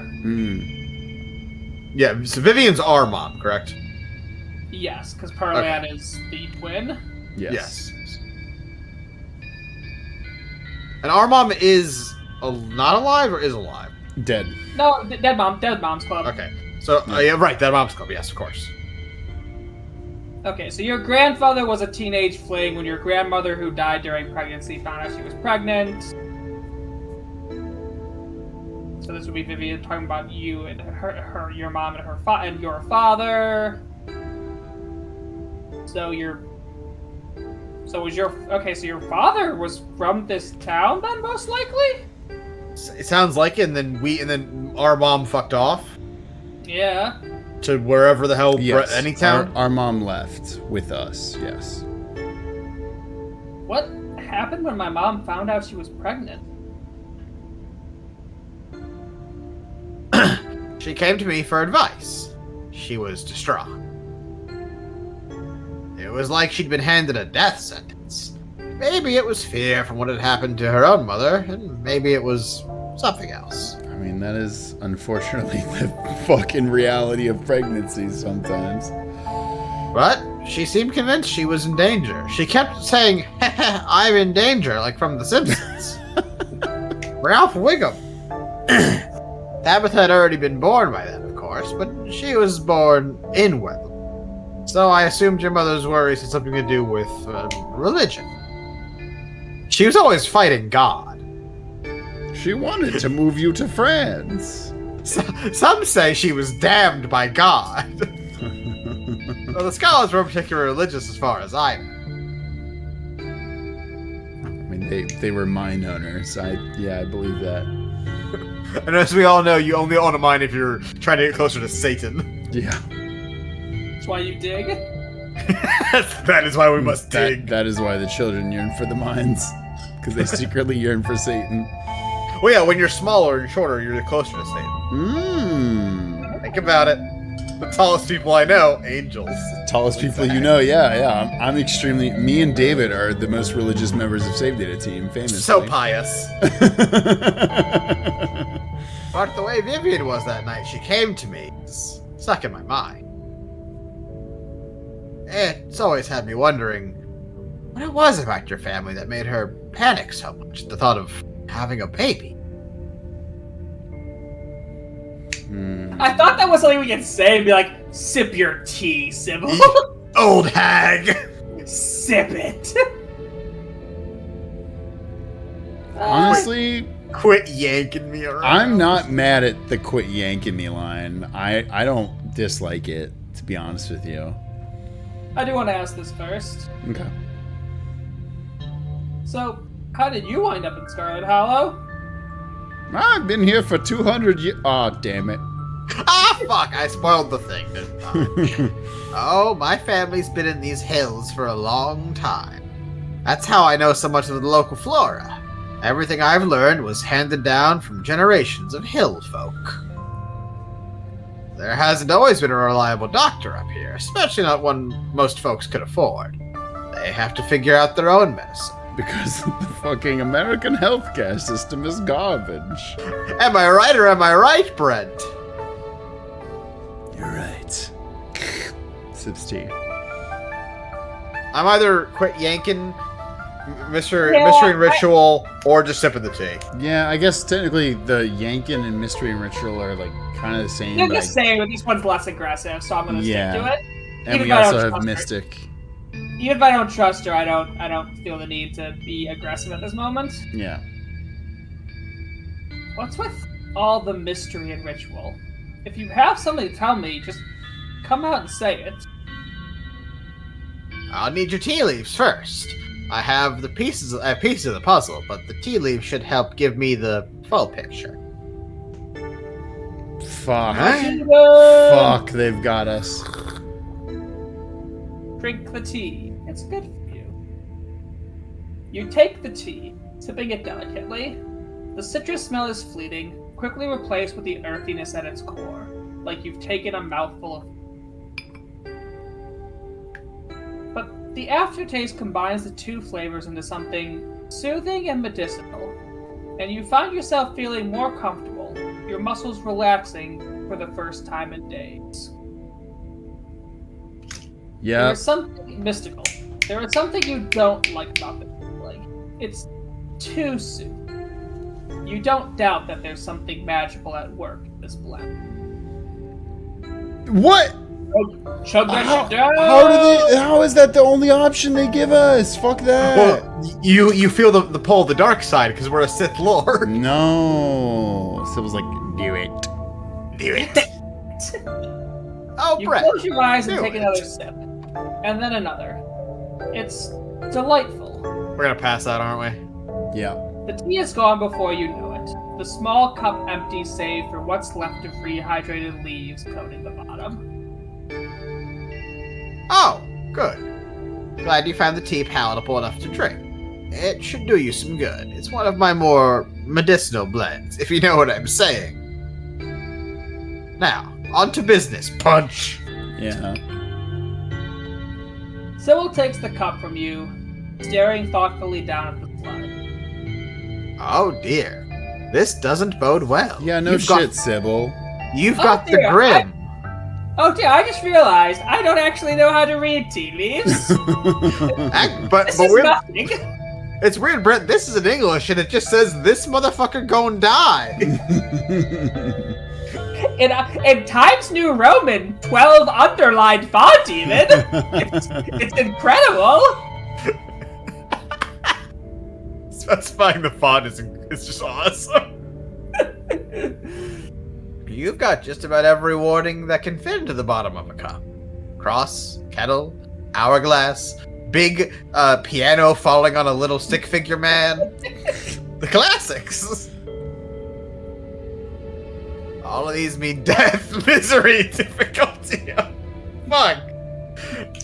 Yeah, so Vivian's our mom, correct? Yes, because Perlan is the twin. Yes. And our mom is not alive or is alive? Dead. No, Dead Mom's Club. Okay. So, yeah, right, that mom's club, yes, of course. Okay, so your grandfather was a teenage fling when your grandmother, who died during pregnancy, found out she was pregnant. So this would be Vivian talking about you and your mom and and your father. So your father was from this town then, most likely? It sounds like it, and then our mom fucked off Yeah. to wherever the hell, Yes. any town. Our mom left with us. Yes. What happened when my mom found out she was pregnant? She came to me for advice. She was distraught. It was like she'd been handed a death sentence. Maybe it was fear from what had happened to her own mother, and maybe it was something else. I mean, that is unfortunately the fucking reality of pregnancy sometimes. But she seemed convinced she was in danger. She kept saying, I'm in danger, like from The Simpsons. Ralph Wiggum. Tabitha had already been born by then, of course, but she was born in wedlock. So I assumed your mother's worries had something to do with religion. She was always fighting God. She wanted to move you to France. Some say she was damned by God. Well, the scholars weren't particularly religious as far as I know. I mean, they were mine owners. I believe that. And as we all know, you only own a mine if you're trying to get closer to Satan. Yeah. That's why you dig? That is why we must dig. That is why the children yearn for the mines. Because they secretly yearn for Satan. Well, yeah, when you're smaller and shorter, you're closer to Satan. Mmm. Think about it. The tallest people I know, angels. Tallest people you know, yeah. I'm extremely... Me and David are the most religious members of Save Data Team, famously. So pious. But the way Vivian was that night, she came to me. It's stuck in my mind. It's always had me wondering what it was about your family that made her panic so much at the thought of having a baby. I thought that was something we could say and be like, sip your tea, Sybil. Old hag! Sip it. Honestly, Quit yanking me around. I'm not mad at the quit yanking me line. I don't dislike it, to be honest with you. I do want to ask this first. Okay. So, how did you wind up in Scarlet Hollow? I've been here for 200 years. Oh, damn it. Ah, fuck! I spoiled the thing, didn't I? Oh, my family's been in these hills for a long time. That's how I know so much of the local flora. Everything I've learned was handed down from generations of hill folk. There hasn't always been a reliable doctor up here, especially not one most folks could afford. They have to figure out their own medicine. Because the fucking American healthcare system is garbage. Am I right or am I right, Brent? You're right. Sips tea. I'm either quit yanking Mystery Yeah, and ritual, or just sipping the tea. Yeah, I guess technically the Yankin and Mystery and Ritual are like kind of the same. They're But the same, but this one's less aggressive, so I'm gonna stick to it. and Even we if I also don't have trust her. Mystic. Even if I don't trust her, I don't feel the need to be aggressive at this moment. Yeah. What's with all the mystery and ritual? If you have something to tell me, just come out and say it. I'll need your tea leaves first. I have pieces of the puzzle, but the tea leaves should help give me the full picture. Fuck. Huh? Fuck, they've got us. Drink the tea. It's good for you. You take the tea, sipping it delicately. The citrus smell is fleeting, quickly replaced with the earthiness at its core, like you've taken a mouthful of. But the aftertaste combines the two flavors into something soothing and medicinal, and you find yourself feeling more comfortable, your muscles relaxing for the first time in days. Yeah. There is something mystical. There is something you don't like about this feeling. It's too soon. You don't doubt that there's something magical at work in this blend. What? Chug that shit down! How is that the only option they give us? Fuck that. Well, you feel the pull of the dark side because we're a Sith Lord. No. Sybil's like, do it. Do it. Oh, You Brett. close your eyes and do take it. another sip. And then another. It's delightful. We're gonna pass out, aren't we? Yeah. The tea is gone before you know it. The small cup empties save for what's left of rehydrated leaves coating the bottom. Oh, good. Glad you found the tea palatable enough to drink. It should do you some good. It's one of my more medicinal blends, if you know what I'm saying. Now, on to business. Punch! Yeah. Sybil takes the cup from you, staring thoughtfully down at the slide. Oh dear. This doesn't bode well. Yeah, no You've shit, got, Sybil. You've Oh, got the dear, grin. Oh dear, I just realized I don't actually know how to read tea leaves. But This is we're, nothing. it's weird, Brett. This is in English, and it just says, this motherfucker gon' die. In Times New Roman, 12 underlined font even. It's incredible. Specifying the font is just awesome. You've got just about every warning that can fit into the bottom of a cup. Cross, kettle, hourglass, big piano falling on a little stick figure man. The classics. All of these mean death, misery, difficulty. Fuck.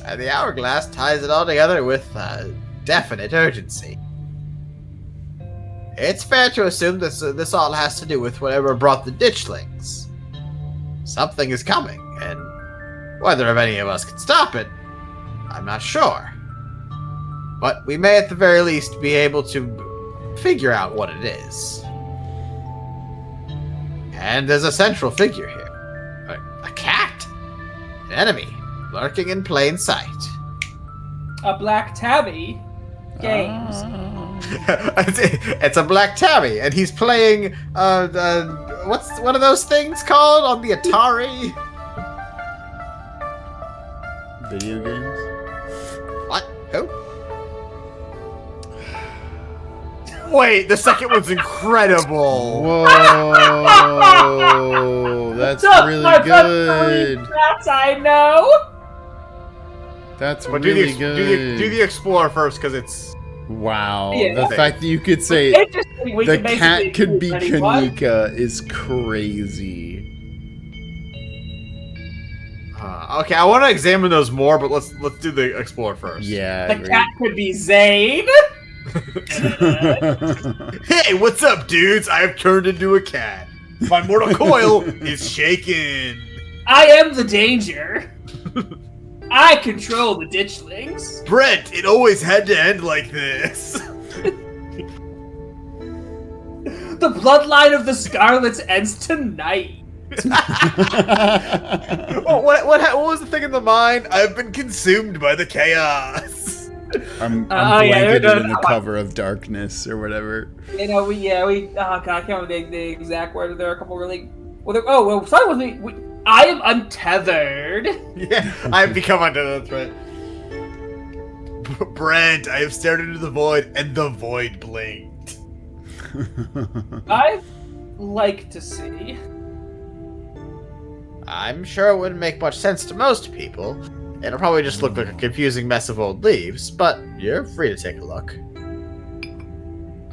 And the hourglass ties it all together with definite urgency. It's fair to assume this all has to do with whatever brought the ditchlings. Something is coming, and whether of any of us can stop it, I'm not sure. But we may at the very least be able to figure out what it is. And there's a central figure here. A cat. An enemy, lurking in plain sight. A Black Tabby Games. It's a Black Tabby, and he's playing, what's one of those things called on the Atari? Video games? What? Who? Wait, the second one's incredible. Whoa. That's really good. That's I know. That's But really good. do the Explorer first, because it's... Wow. Yeah. The fact that you could say Interesting. We the can basically cat could be choose anyone. Kanika is crazy. Okay, I want to examine those more, but let's do the Explorer first. Yeah. The cat could be Zane. Hey, what's up, dudes? I've turned into a cat. My mortal coil is shaken. I am the danger. I control the ditchlings. Brent, it always had to end like this. The bloodline of the Scarlets ends tonight. what was the thing in the mind? I've been consumed by the chaos. I'm Oh, yeah, blanketed no, in the no, cover of darkness or whatever. You know, oh god, I can't remember the exact word. There are a couple really. Well, sorry with me. I am untethered. Yeah, I've become untethered. That's right. Brent, I have stared into the void, and the void blinked. I'd like to see. I'm sure it wouldn't make much sense to most people. It'll probably just look like a confusing mess of old leaves, but you're free to take a look.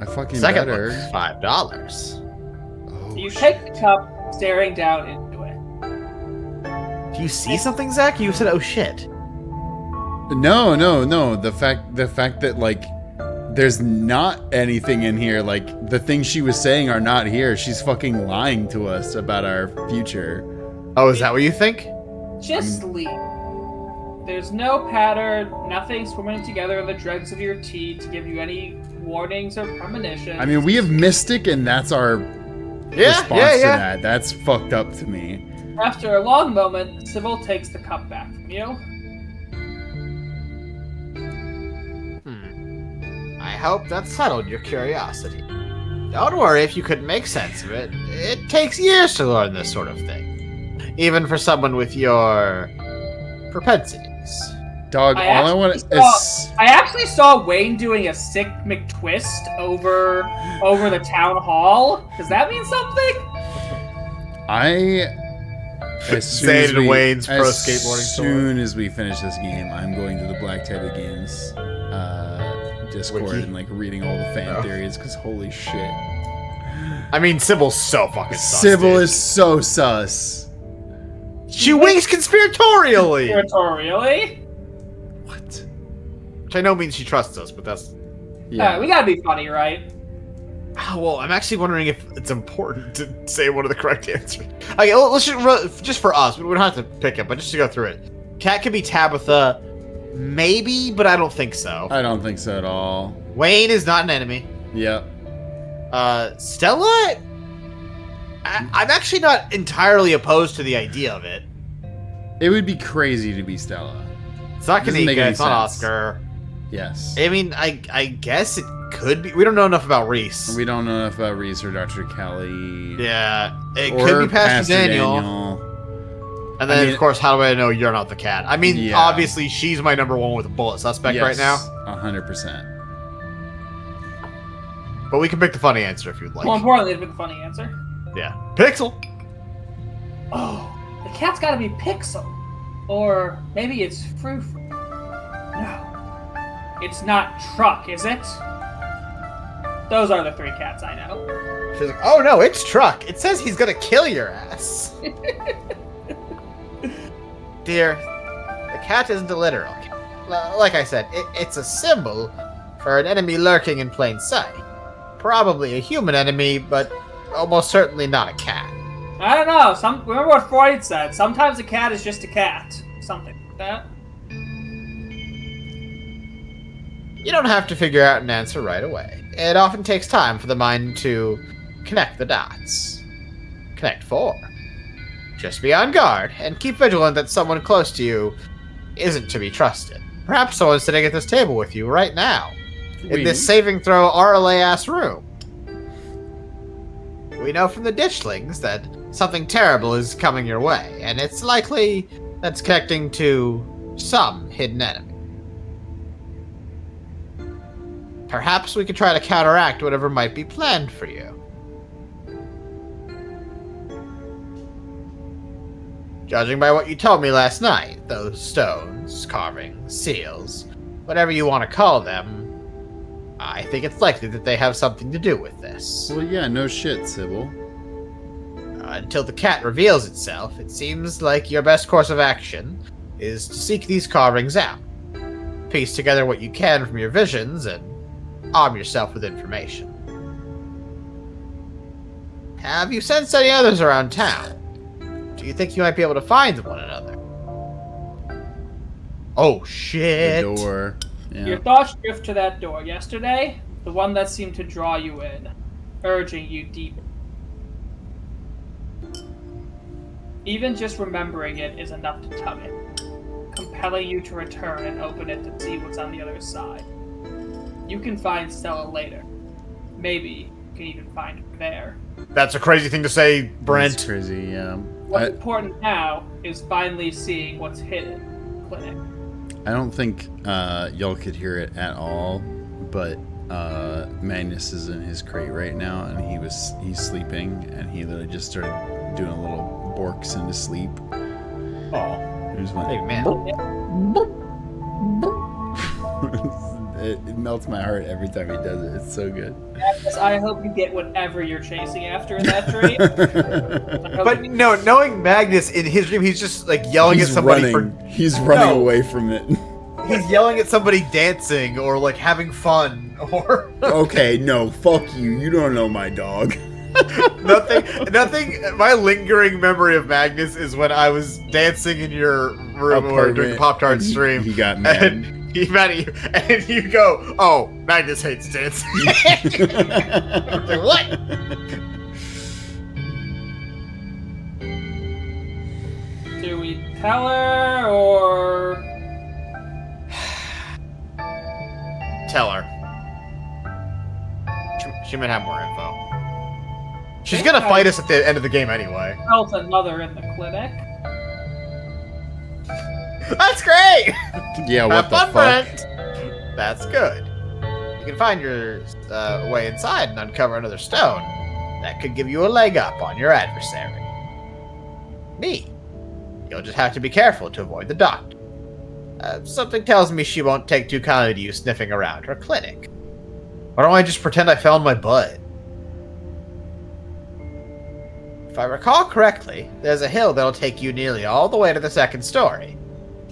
I fucking Second better. look, $5. Oh, You take the cup, staring down into it. Do you see something, Zach? You said, "Oh shit." No. The fact that like there's not anything in here. Like the things she was saying are not here. She's fucking lying to us about our future. Oh, is that what you think? Just leave. There's no pattern, nothing swimming together in the dregs of your tea to give you any warnings or premonitions. I mean, we have Mystic, and that's our response to that. That's fucked up to me. After a long moment, Sybil takes the cup back from you. I hope that settled your curiosity. Don't worry if you couldn't make sense of it. It takes years to learn this sort of thing. Even for someone with your propensities. Dog, all I want is... I actually saw Wayne doing a sick McTwist over the town hall. Does that mean something? As soon as we finish this game, I'm going to the Black Tabby Games Discord Wiki. and like reading all the fan theories because holy shit. I mean, Sybil's so fucking sus. Sybil dude. is so sus. She winks conspiratorially! Conspiratorially? What? Which I know means she trusts us, but that's... Yeah. We gotta be funny, right? Oh, well, I'm actually wondering if it's important to say one of the correct answers. Okay, let's just for us, we don't have to pick it, but just to go through it. Cat could be Tabitha, maybe, but I don't think so. I don't think so at all. Wayne is not an enemy. Yep. Stella? I'm actually not entirely opposed to the idea of it. It would be crazy to be Stella. It's not Doesn't make Kanika, any it's not sense. Oscar. Yes. I mean, I guess it could be. We don't know enough about Reese. We don't know enough about Reese or Dr. Kelly. Yeah, it Or could be Pastor Daniel. And then, of course, how do I know you're not the cat? I mean, Yeah. obviously, she's my number one with a bullet suspect right now. 100%. But we can pick the funny answer if you'd like. More importantly, it's the funny answer. Yeah. Pixel! Oh, the cat's gotta be Pixel. Or maybe it's Frou-Frou. No. It's not Truck, is it? Those are the three cats I know. She's like, oh no, it's Truck. It says he's gonna kill your ass. Dear, the cat isn't a literal cat. Like I said, it's a symbol for an enemy lurking in plain sight. Probably a human enemy, but almost certainly not a cat. I don't know. Remember what Freud said. Sometimes a cat is just a cat. Something like that. You don't have to figure out an answer right away. It often takes time for the mind to connect the dots. Connect 4. Just be on guard, and keep vigilant that someone close to you isn't to be trusted. Perhaps someone's sitting at this table with you right now. In this saving throw RLA-ass room. We know from the ditchlings that something terrible is coming your way, and it's likely that's connecting to some hidden enemy. Perhaps we could try to counteract whatever might be planned for you. Judging by what you told me last night, those stones, carvings, seals, whatever you want to call them, I think it's likely that they have something to do with this. Well, yeah, no shit, Sybil. Until the cat reveals itself, it seems like your best course of action is to seek these carvings out. Piece together what you can from your visions and arm yourself with information. Have you sensed any others around town? Do you think you might be able to find one another? Oh shit! The door. Yeah. Your thoughts drift to that door yesterday, the one that seemed to draw you in, urging you deeper. Even just remembering it is enough to tug it. compelling you to return and open it to see what's on the other side. You can find Stella later. Maybe you can even find her there. That's a crazy thing to say, Brent. That's crazy, yeah. What's important now is finally seeing what's hidden in the clinic. I don't think y'all could hear it at all, but Magnus is in his crate right now, and he's sleeping, and he literally just started doing a little borks into sleep. Oh, Here's one. hey man. It melts my heart every time he does it. It's so good. I hope you get whatever you're chasing after in that dream. But no, knowing Magnus in his dream, he's just like yelling at somebody He's running away from it. He's yelling at somebody dancing or like having fun or Okay, no, fuck you. You don't know my dog. nothing. My lingering memory of Magnus is when I was dancing in your room or doing the Pop-Tart stream. He got mad. And he mad at you, and you go, "Oh, Magnus hates dancing." I was like, what? Do we tell her or Tell her. She might have more info. She's gonna fight us at the end of the game anyway. felt another in the clinic? That's great! Yeah, what Have the fun, fuck? Brent. That's good. You can find your way inside and uncover another stone. That could give you a leg up on your adversary. Me. You'll just have to be careful to avoid the doctor. Something tells me she won't take too kindly to you sniffing around her clinic. Why don't I just pretend I fell in my butt? If I recall correctly, there's a hill that'll take you nearly all the way to the second story.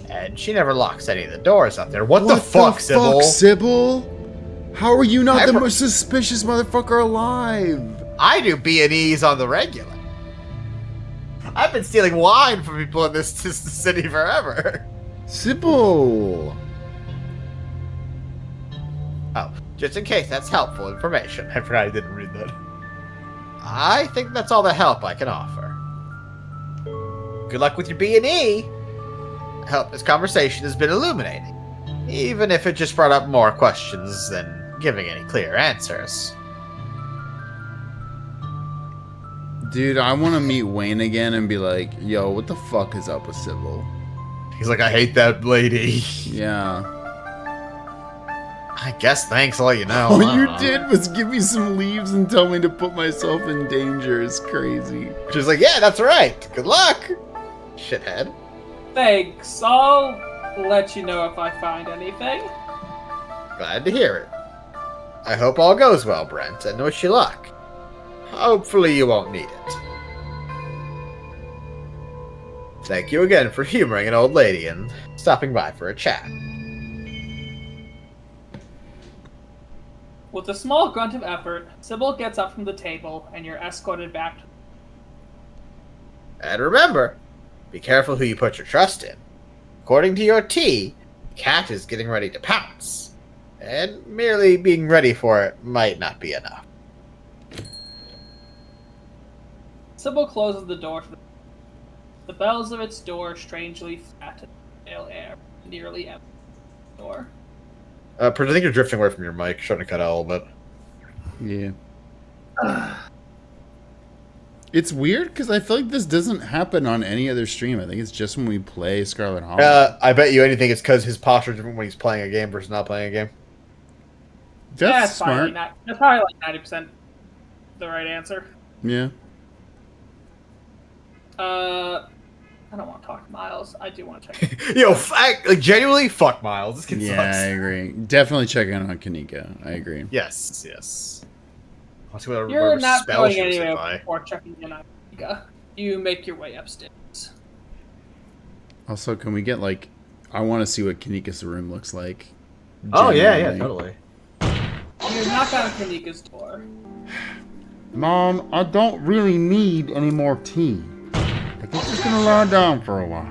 And she never locks any of the doors up there. What the fuck, Sybil? Sybil? How are you not I the re- most suspicious motherfucker alive? I do B&Es on the regular. I've been stealing wine from people in this city forever. Sybil! Oh, just in case that's helpful information. I forgot I didn't read that. I think that's all the help I can offer. Good luck with your B&E. I hope this conversation has been illuminating, even if it just brought up more questions than giving any clear answers. Dude, I want to meet Wayne again and be like, yo, what the fuck is up with Sybil? He's like, I hate that lady. Yeah. I guess thanks, all you know. All I you don't know. did was give me some leaves and tell me to put myself in danger. It's crazy. She's like, yeah, that's right. Good luck, shithead. Thanks. I'll let you know if I find anything. Glad to hear it. I hope all goes well, Brent, and wish you luck. Hopefully you won't need it. Thank you again for humoring an old lady and stopping by for a chat. With a small grunt of effort, Sybil gets up from the table, and you're escorted back to... And remember, be careful who you put your trust in. According to your tea, the cat is getting ready to pounce. And merely being ready for it might not be enough. Sybil closes the door to the bells of its door strangely flat in the pale air, nearly empty door. Prij, I think you're drifting away from your mic. Starting to cut out a little bit. Yeah. It's weird because I feel like this doesn't happen on any other stream. I think it's just when we play Scarlet Hollow. I bet you anything it's because his posture is different when he's playing a game versus not playing a game. That's smart. That's probably like 90% the right answer. Yeah. I don't want to talk to Miles. I do want to check. Yo, like genuinely, fuck Miles. This kid Yeah, sucks. I agree. Definitely check in on Kanika. I agree. Yes, yes. Let's see what You're not spell going she was hit anywhere by. before checking in on Mika. You make your way upstairs. Also, can we get like... I want to see what Kanika's room looks like. Oh yeah, Genuinely. totally. You knock on Kanika's door. Mom, I don't really need any more tea. I think I'm just gonna lie down for a while.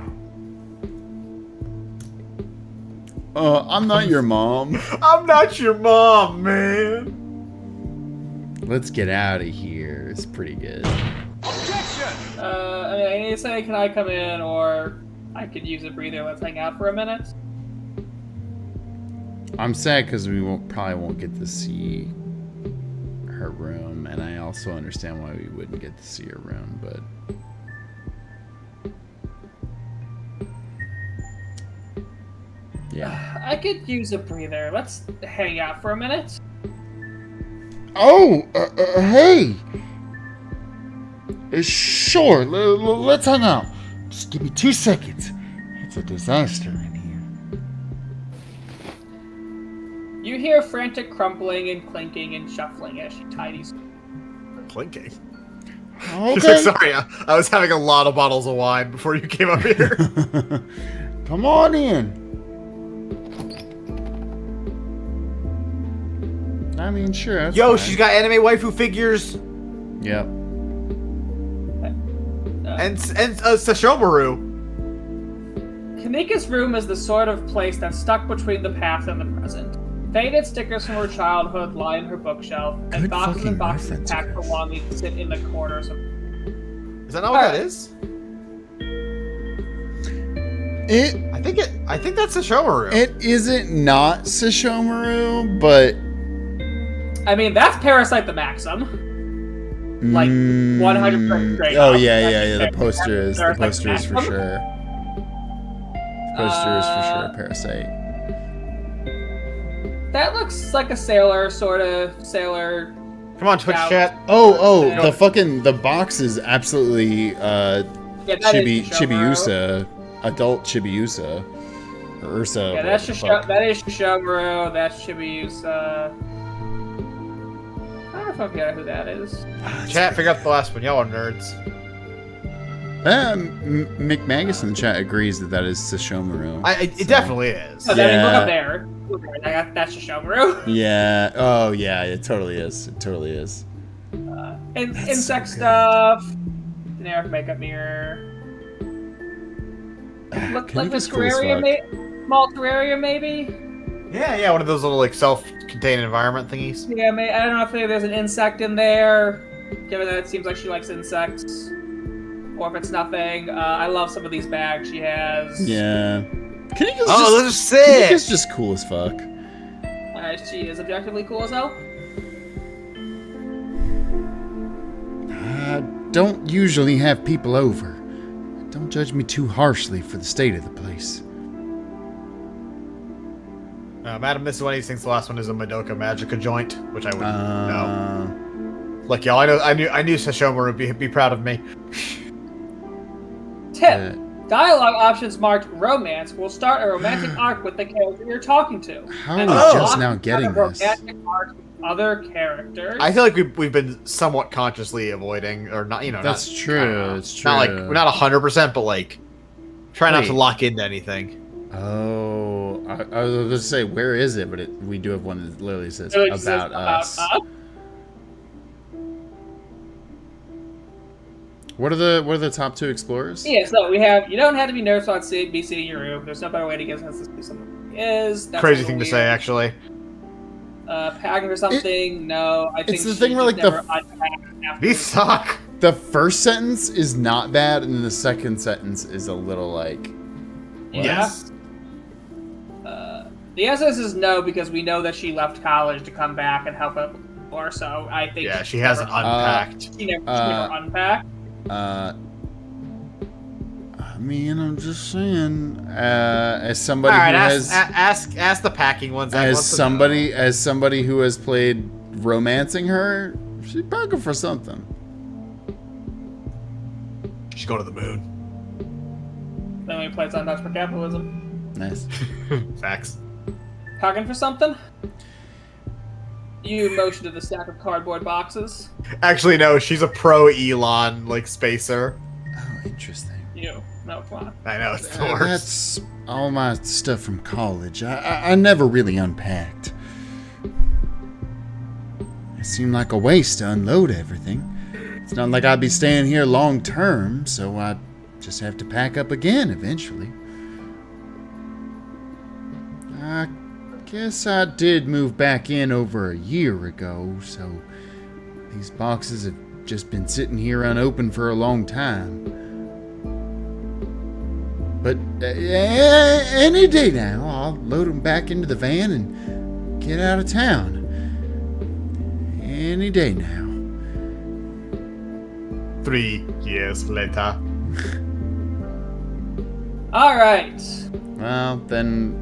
I'm not your mom. I'm not your mom, man. Let's get out of here. It's pretty good. I need to say, can I come in, or I could use a breather. Let's hang out for a minute. I'm sad because we probably won't get to see her room, and I also understand why we wouldn't get to see her room, but... Yeah. I could use a breather. Let's hang out for a minute. Oh, hey! Sure, let's hang out. Just give me 2 seconds. It's a disaster in here. You hear frantic crumpling and clinking and shuffling as she tidies. Clinking. Okay. Sorry, I was having a lot of bottles of wine before you came up here. Come on in. I mean, sure. That's Yo, fine. she's got anime waifu figures Yep. and Sashomaru. Kanika's room is the sort of place that's stuck between the past and the present. Faded stickers from her childhood lie in her bookshelf, and Good boxes fucking and boxes of reference, packed Chris. belongings sit in the corners of. Is that not what that is? I think that's Sashomaru. It isn't not Sashomaru, but... I mean, that's Parasite the Maxim. Like, 100% straight Oh, up. yeah. The That's poster is Parasite the for Maxim. sure. The poster is for sure Parasite. That looks like a sailor. Come on, Twitch chat. The box is absolutely Yeah, that is Chibiusa, adult Chibiusa, or Ursa. Yeah, that is Shishomaru, that's Chibiusa. I don't know if I've got who that is. Chat, figure out the last one. Y'all are nerds. Mick Magus in the chat agrees that is Sashomaru. It definitely is. Oh, then look Yeah. up there. That's Shishomaru. Yeah. Oh, yeah. It totally is. It totally is. Insect stuff. Generic makeup mirror. Look like Kanika's a cool as terrarium, fuck. small terrarium maybe. Yeah, one of those little like self-contained environment thingies. Yeah, I don't know if there's an insect in there. Given that it seems like she likes insects, or if it's nothing. I love some of these bags she has. Yeah. Kanika's Oh, those are sick! Kanika's just cool as fuck. She is objectively cool as hell. I don't usually have people over. Don't judge me too harshly for the state of the place. Madam Miss Wendy thinks the last one is a Madoka Magica joint, which I wouldn't know. Look, y'all, I knew Sashomaru would be proud of me. Tip. Dialogue options marked romance will start a romantic arc with the character you're talking to. How And are we will just not now start getting a this? romantic arc with other characters. I feel like we've been somewhat consciously avoiding, or not, That's not, true. I don't know. It's true. Not like we're not 100%, but like try not to Wait. lock into anything. Oh, I was going to say, where is it? But we do have one that literally says, It says about us. What are the top 2 explorers? Yeah, so we have, you don't have to be nervous about be seeing your room. There's no better way to get us to someone is. That's Crazy a thing to little say, weird. actually. Packing for something? No. I think it's the she thing where, just like, the never unpacked after. These suck. The first sentence is not bad, and the second sentence is a little like... Yeah. Yes. The answer is no, because we know that she left college to come back and help out more. So I think Yeah, she hasn't never, unpacked. she never unpacked. I mean, I'm just saying. as somebody All right, who ask the packing ones. I want to know. as somebody who has played romancing her, she's bugging for something. She's going to the moon. Then we played Sometimes for Capitalism. Nice. Facts. Packing for something? You motion to the stack of cardboard boxes. Actually, no, she's a pro Elon like spacer. Oh, interesting. You. No, come on. I know, it's the worst. That's all my stuff from college. I never really unpacked. It seemed like a waste to unload everything. It's not like I'd be staying here long term, so I'd just have to pack up again eventually. I guess I did move back in over a year ago, so these boxes have just been sitting here unopened for a long time. But Any day now. I'll load him back into the van and get out of town. Any day now. 3 years later. All right. Well, then.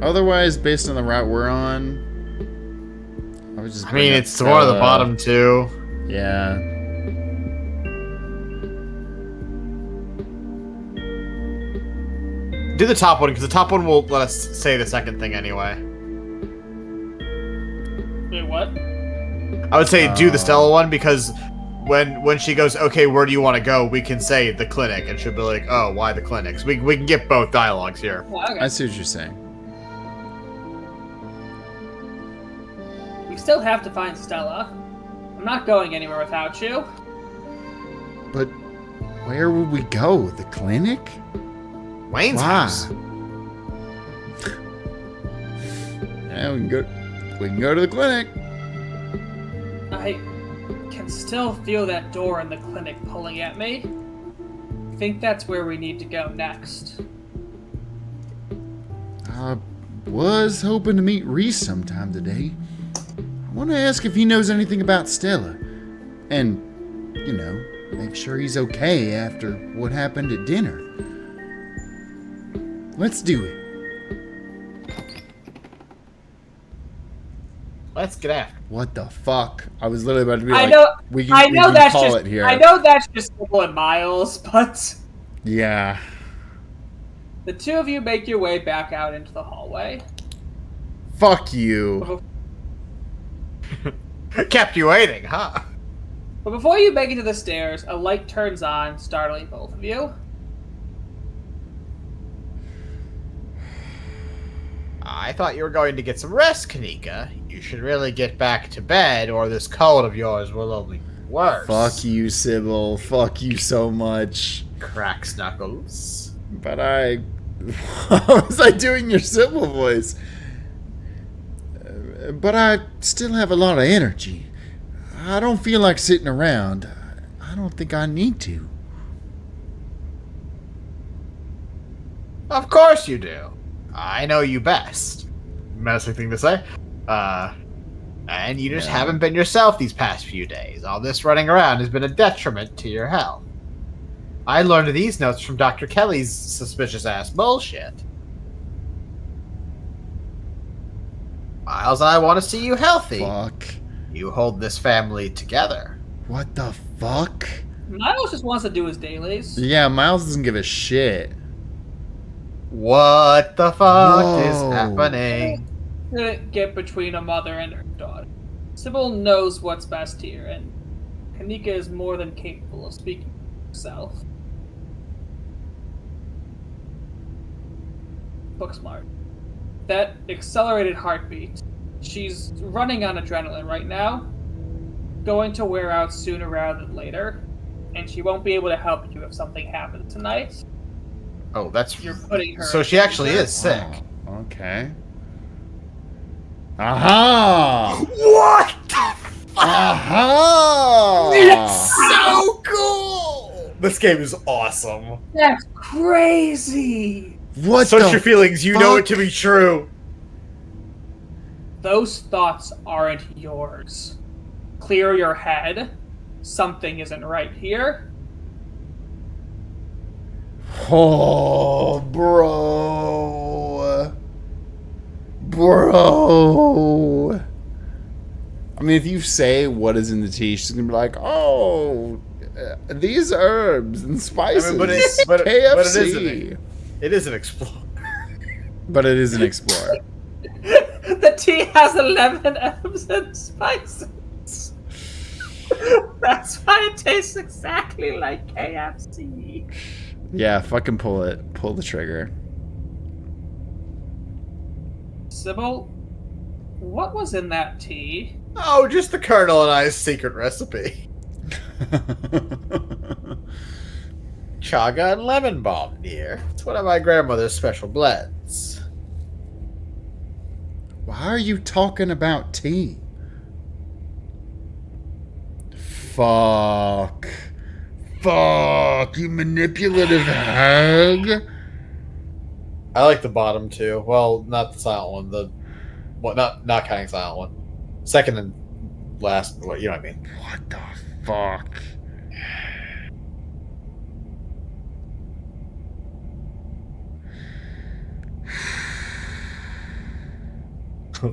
Otherwise, based on the route we're on, I would just. I mean, it's one of the bottom two. Yeah. Do the top one, because the top one will let us say the second thing anyway. Wait, what? I would say do the Stella one, because when she goes, okay, where do you want to go, we can say the clinic, and she'll be like, oh, why the clinics? We can get both dialogues here. Well, okay. I see what you're saying. We still have to find Stella. I'm not going anywhere without you. But where would we go? The clinic? Wayne's Why? house. Yeah, we can go to the clinic. I can still feel that door in the clinic pulling at me. I think that's where we need to go next. I was hoping to meet Reese sometime today. I want to ask if he knows anything about Stella. And, you know, make sure he's okay after what happened at dinner. Let's do it. Let's get after. What the fuck? I was literally about to be I like, know. we I know can that's call just. it here. I know that's just Sybil and Miles, but Yeah. the two of you make your way back out into the hallway. Fuck you. Kept you waiting, huh? But before you make it to the stairs, a light turns on, startling both of you. I thought you were going to get some rest, Kanika. You should really get back to bed, or this cold of yours will only get worse. Fuck you, Sybil. Fuck you so much. Cracks knuckles. But how was I doing your Sybil voice? But I still have a lot of energy. I don't feel like sitting around. I don't think I need to. Of course you do. I know you best. Messy thing to say. And you just haven't been yourself these past few days. All this running around has been a detriment to your health. I learned these notes from Dr. Kelly's suspicious-ass bullshit. Miles and I want to see you healthy. Fuck. You hold this family together. What the fuck? Miles just wants to do his dailies. Yeah, Miles doesn't give a shit. What the fuck Whoa. is happening? To get between a mother and her daughter. Sybil knows what's best here, and Kanika is more than capable of speaking for herself. Book smart. That accelerated heartbeat. She's running on adrenaline right now. Going to wear out sooner rather than later. And she won't be able to help you if something happens tonight. Oh, that's... You're putting her... So she actually is sick. Oh, okay. Aha! What the fuck? Aha! It's so cool! This game is awesome. That's crazy! What Such the your feelings, you know it fuck? to be true. Those thoughts aren't yours. Clear your head. Something isn't right here. Oh, bro. Bro. I mean, if you say what is in the tea, she's going to be like, oh, these herbs and spices. I mean, but it KFC. It is an explorer. But it is an explorer. The tea has 11 herbs and spices. That's why it tastes exactly like KFC. Yeah, fucking pull it. Pull the trigger. Sybil, what was in that tea? Oh, just the Colonel and I's secret recipe. Chaga and lemon balm, dear. It's one of my grandmother's special blends. Why are you talking about tea? Fuck. Fuck, you manipulative hag. I like the bottom two. Well, not the silent one. Not counting silent one. Second and last. What you know what I mean? What the fuck?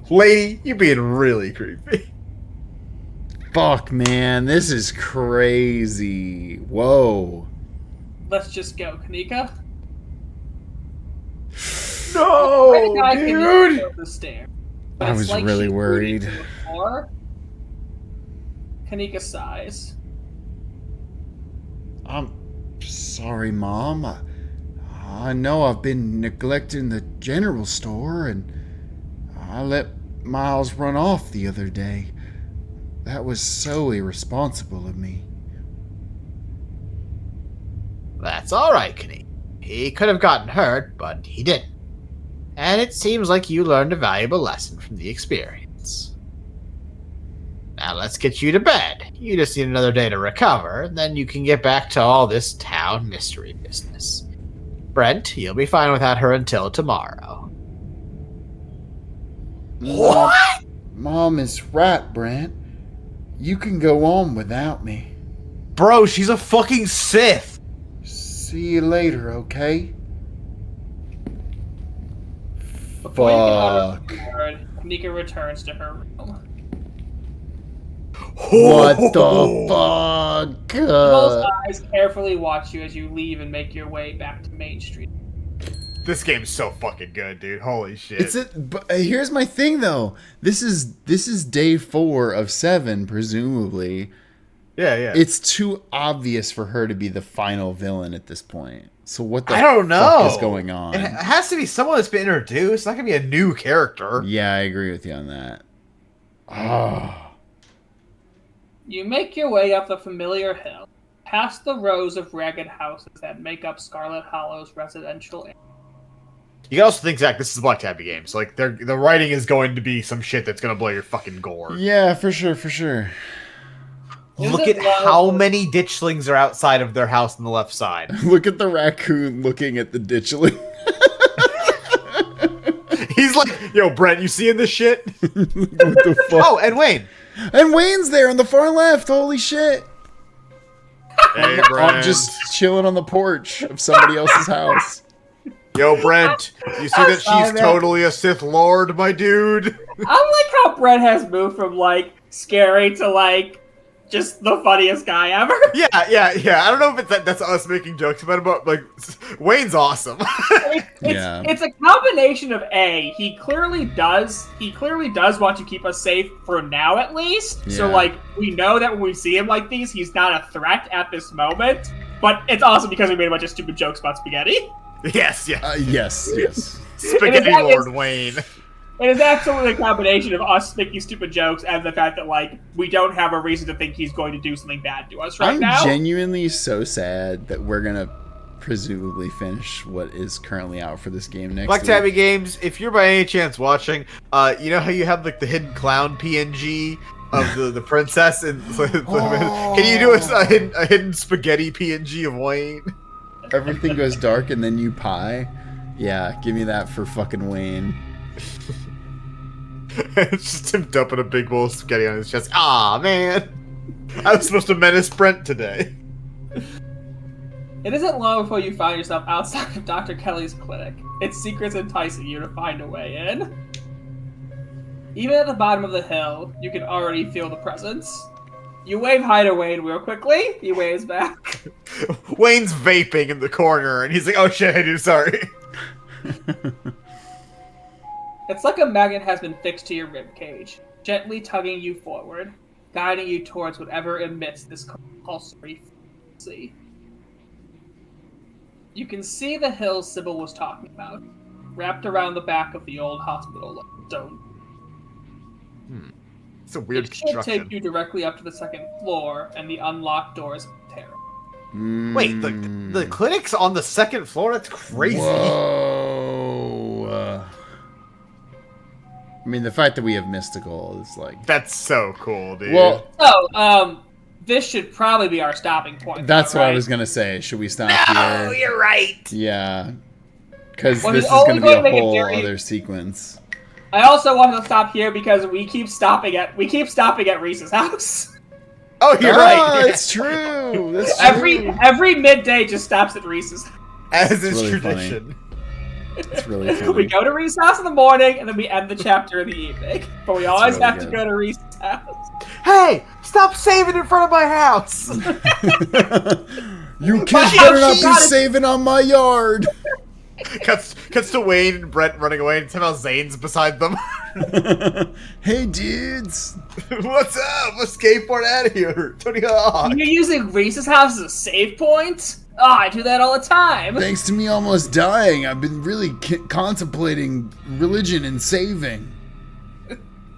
Lady, you being really creepy. Fuck, man, this is crazy. Whoa. Let's just go, Kanika. No, I can dude. go the stair. But I it's was like really she's worried. rooting to the floor. Kanika sighs. I'm sorry, Mom. I know I've been neglecting the general store, and I let Miles run off the other day. That was so irresponsible of me. That's all right, Kenny. He could have gotten hurt, but he didn't. And it seems like you learned a valuable lesson from the experience. Now let's get you to bed. You just need another day to recover, and then you can get back to all this town mystery business. Brent, you'll be fine without her until tomorrow. What? Mom is right, Brent. You can go on without me. Bro, she's a fucking Sith. See you later, okay? Before you get out of Fuck. the yard, Kanika returns to her room. What the fuck? Sybil's eyes carefully watch you as you leave and make your way back to Main Street. This game's so fucking good, dude. Holy shit. It's a, but here's my thing though. This is day 4 of 7, presumably. Yeah. It's too obvious for her to be the final villain at this point. So what the I don't know. fuck is going on? It has to be someone that's been introduced. It's not gonna be a new character. Yeah, I agree with you on that. Oh. You make your way up the familiar hill, past the rows of ragged houses that make up Scarlet Hollow's residential area. You can also think, Zach, this is Black Tabby Games. Like, the writing is going to be some shit that's gonna blow your fucking gore. Yeah, for sure. Look at how many ditchlings are outside of their house on the left side. Look at the raccoon looking at the ditchling. He's like, yo, Brent, you seeing this shit? What the fuck? Oh, and Wayne. And Wayne's there on the far left. Holy shit. Hey, I'm just chilling on the porch of somebody else's house. Yo, Brent, you see that she's totally a Sith Lord, my dude? I like how Brett has moved from, like, scary to, like, just the funniest guy ever. Yeah. I don't know if that's us making jokes about him, but, like, Wayne's awesome. It's a combination of he clearly does want to keep us safe for now at least. So, Yeah. like, we know that when we see him like these, he's not a threat at this moment. But it's also because we made a bunch of stupid jokes about spaghetti. Yes. Yes. Spaghetti Lord Wayne. It is absolutely a combination of us making stupid jokes and the fact that, like, we don't have a reason to think he's going to do something bad to us right now. I'm genuinely so sad that we're gonna presumably finish what is currently out for this game next Black week. Tabby Games, if you're by any chance watching, you know how you have, like, the hidden clown PNG of the princess? And can you do a hidden spaghetti PNG of Wayne? Everything goes dark and then you pie. Yeah, give me that for fucking Wayne. It's just him dumping a big bowl of spaghetti on his chest. Ah, man. I was supposed to menace Brent today. It isn't long before you find yourself outside of Dr. Kelly's clinic, its secrets enticing you to find a way in. Even at the bottom of the hill, you can already feel the presence. You wave hi to Wayne real quickly. He waves back. Wayne's vaping in the corner, and he's like, oh shit, dude, sorry. It's like a magnet has been fixed to your ribcage, gently tugging you forward, guiding you towards whatever emits this compulsory frequency. You can see the hill Sybil was talking about, wrapped around the back of the old hospital stone. It's a weird It should construction. take you directly up to the second floor and the unlocked doors of terror. Wait, the clinic's on the second floor? That's crazy. Whoa. I mean, the fact that we have mystical is like... That's so cool, dude. Well, So, this should probably be our stopping point. that's though, what I right? was going to say. Should we stop no, here? you're right. Yeah. Because Well, this he's is going to only be going a to make it whole very- other sequence. I also wanted to stop here because we keep stopping at Reese's house. Oh, you're Ah, right. it's true. That's true. Every midday just stops at Reese's. As is really tradition. It's really funny. We go to Reese's house in the morning, and then we end the chapter in the evening. But we always really have to good. go to Reese's house. Hey, stop saving in front of my house. You kids My better house, not you be got it. saving on my yard. cuts to Wayne and Brett running away, and somehow Zane's beside them. Hey, dudes. What's up? Let's skateboard out of here. Tony Hawk. You're using Reese's house as a save point? Oh, I do that all the time. Thanks to me almost dying, I've been really contemplating religion and saving.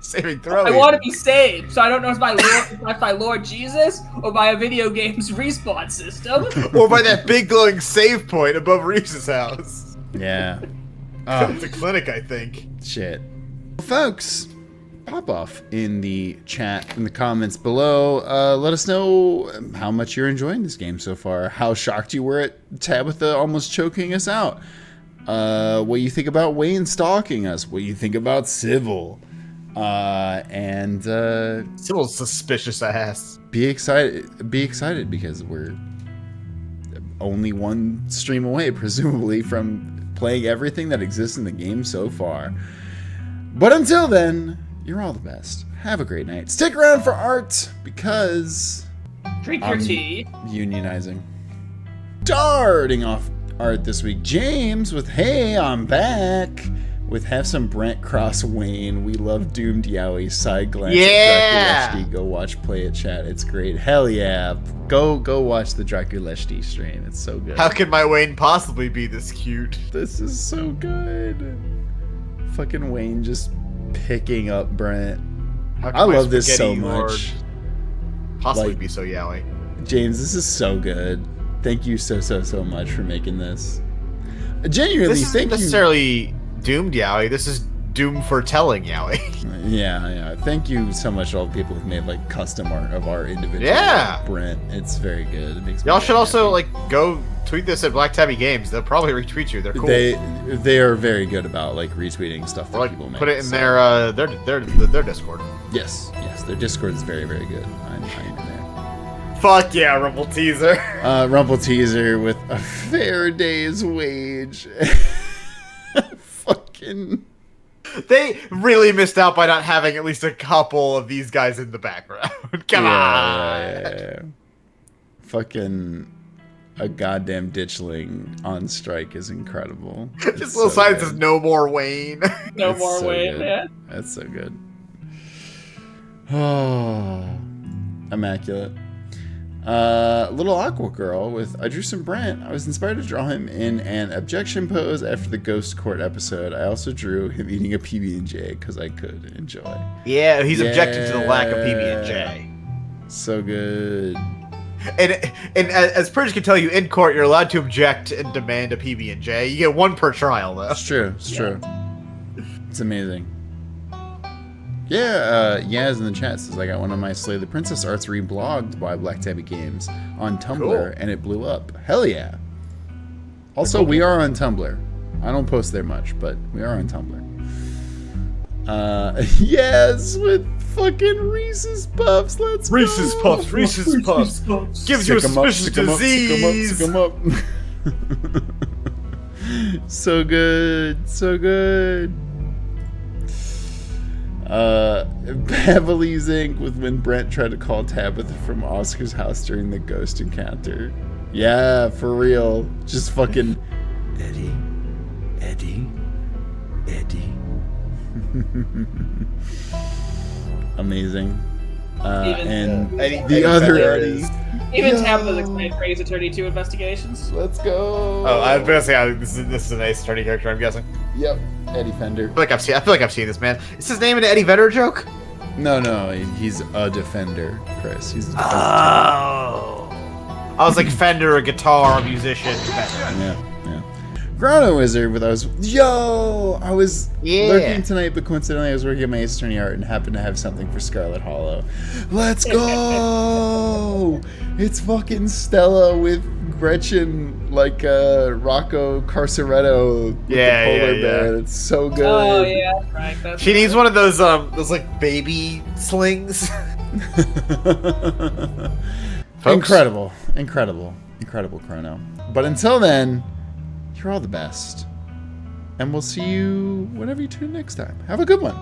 Saving throwing. I want to be saved, so I don't know if it's by Lord Jesus or by a video game's respawn system. Or by that big glowing save point above Reese's house. Yeah. It's a clinic, I think. Shit. Well, folks, pop off in the chat, in the comments below. Let us know how much you're enjoying this game so far. How shocked you were at Tabitha almost choking us out. What you think about Wayne stalking us. What you think about Sybil. And Sybil's suspicious ass. be excited because we're only one stream away, presumably, from playing everything that exists in the game so far. But until then, you're all the best. Have a great night. Stick around for art because Drink your tea. unionizing. Starting off art this week, James with "Hey, I'm back." With "Have some Brent cross Wayne. We love Doomed Yowie." Side glance Yeah! at Draculeshti. Go watch Play It Chat. It's great. Hell yeah. Go watch the Draculeshti stream. It's so good. How can my Wayne possibly be this cute? This is so good. Fucking Wayne just picking up Brent. How can I my love this so spaghetti lord much. Possibly Like- be so yaoi. James, this is so good. Thank you so much for making this. Genuinely, This isn't thank you. necessarily doomed yaoi. This is doom for telling yaoi. Yeah. Thank you so much to all the people who've made like custom art of our individual Yeah. Brent. It's very good. It makes me Y'all very should also happy. like go tweet this at Black Tabby Games. They'll probably retweet you. They're cool. They are very good about like retweeting stuff that or like people make. put it in so- their Discord. Yes. Their Discord is very good. I'm in there. Fuck yeah, Rumble Teaser. Rumble Teaser with a fair day's wage. Fucking. They really missed out by not having at least a couple of these guys in the background. Come on. Yeah. Fucking a goddamn ditchling on strike is incredible. It's Just little so sign good. says no more Wayne. No It's more so way, good. man. That's so good. Oh, immaculate. Little Aqua Girl with "I drew some Brent. I was inspired to draw him in an objection pose after the Ghost Court episode. I also drew him eating a PB&J because I could enjoy." Yeah, he's objecting to the lack of PB&J. So good. And as Prij can tell you, in court, you're allowed to object and demand a PB&J. You get one per trial, though. It's true. It's true. It's amazing. Yeah, Yaz in the chat says I got one of my Slay the Princess arts reblogged by Black Tabby Games on Tumblr, Cool. and it blew up. Hell yeah. Also, we are on Tumblr. I don't post there much, but we are on Tumblr. Yes, with fucking Reese's Puffs. Let's go. Reese's Puffs. Gives you a Sick 'em up, suspicious sick 'em up, disease. sick 'em up, sick 'em up. So good. So good. Beverly's Inc. with when Brent tried to call Tabitha from Oscar's house during the ghost encounter. Yeah, for real. Just fucking Eddie. Amazing. And Eddie- the Eddie other Fender Eddie. is- Even Tabitha's explained Prey's Attorney 2 investigations. Let's go. Oh, I was gonna say this is a nice attorney character. I'm guessing. Yep. Eddie Fender. I feel like I've seen this man. Is his name an Eddie Vedder joke? No, he's a defender, Chris. He's a defender. Oh. I was like Fender, a guitar, a musician. Yeah. Chrono Wizard with us. Yo! I was Yeah. lurking tonight, but coincidentally I was working on my Ace Attorney art and happened to have something for Scarlet Hollow. Let's go! It's fucking Stella with Gretchen, like Rocco Carceretto with Yeah, the polar yeah, bear. yeah. It's so good. Oh yeah, right. That's She needs one of those like baby slings. Folks. Incredible, Chrono. But until then, you're all the best. And we'll see you whenever you tune in next time. Have a good one.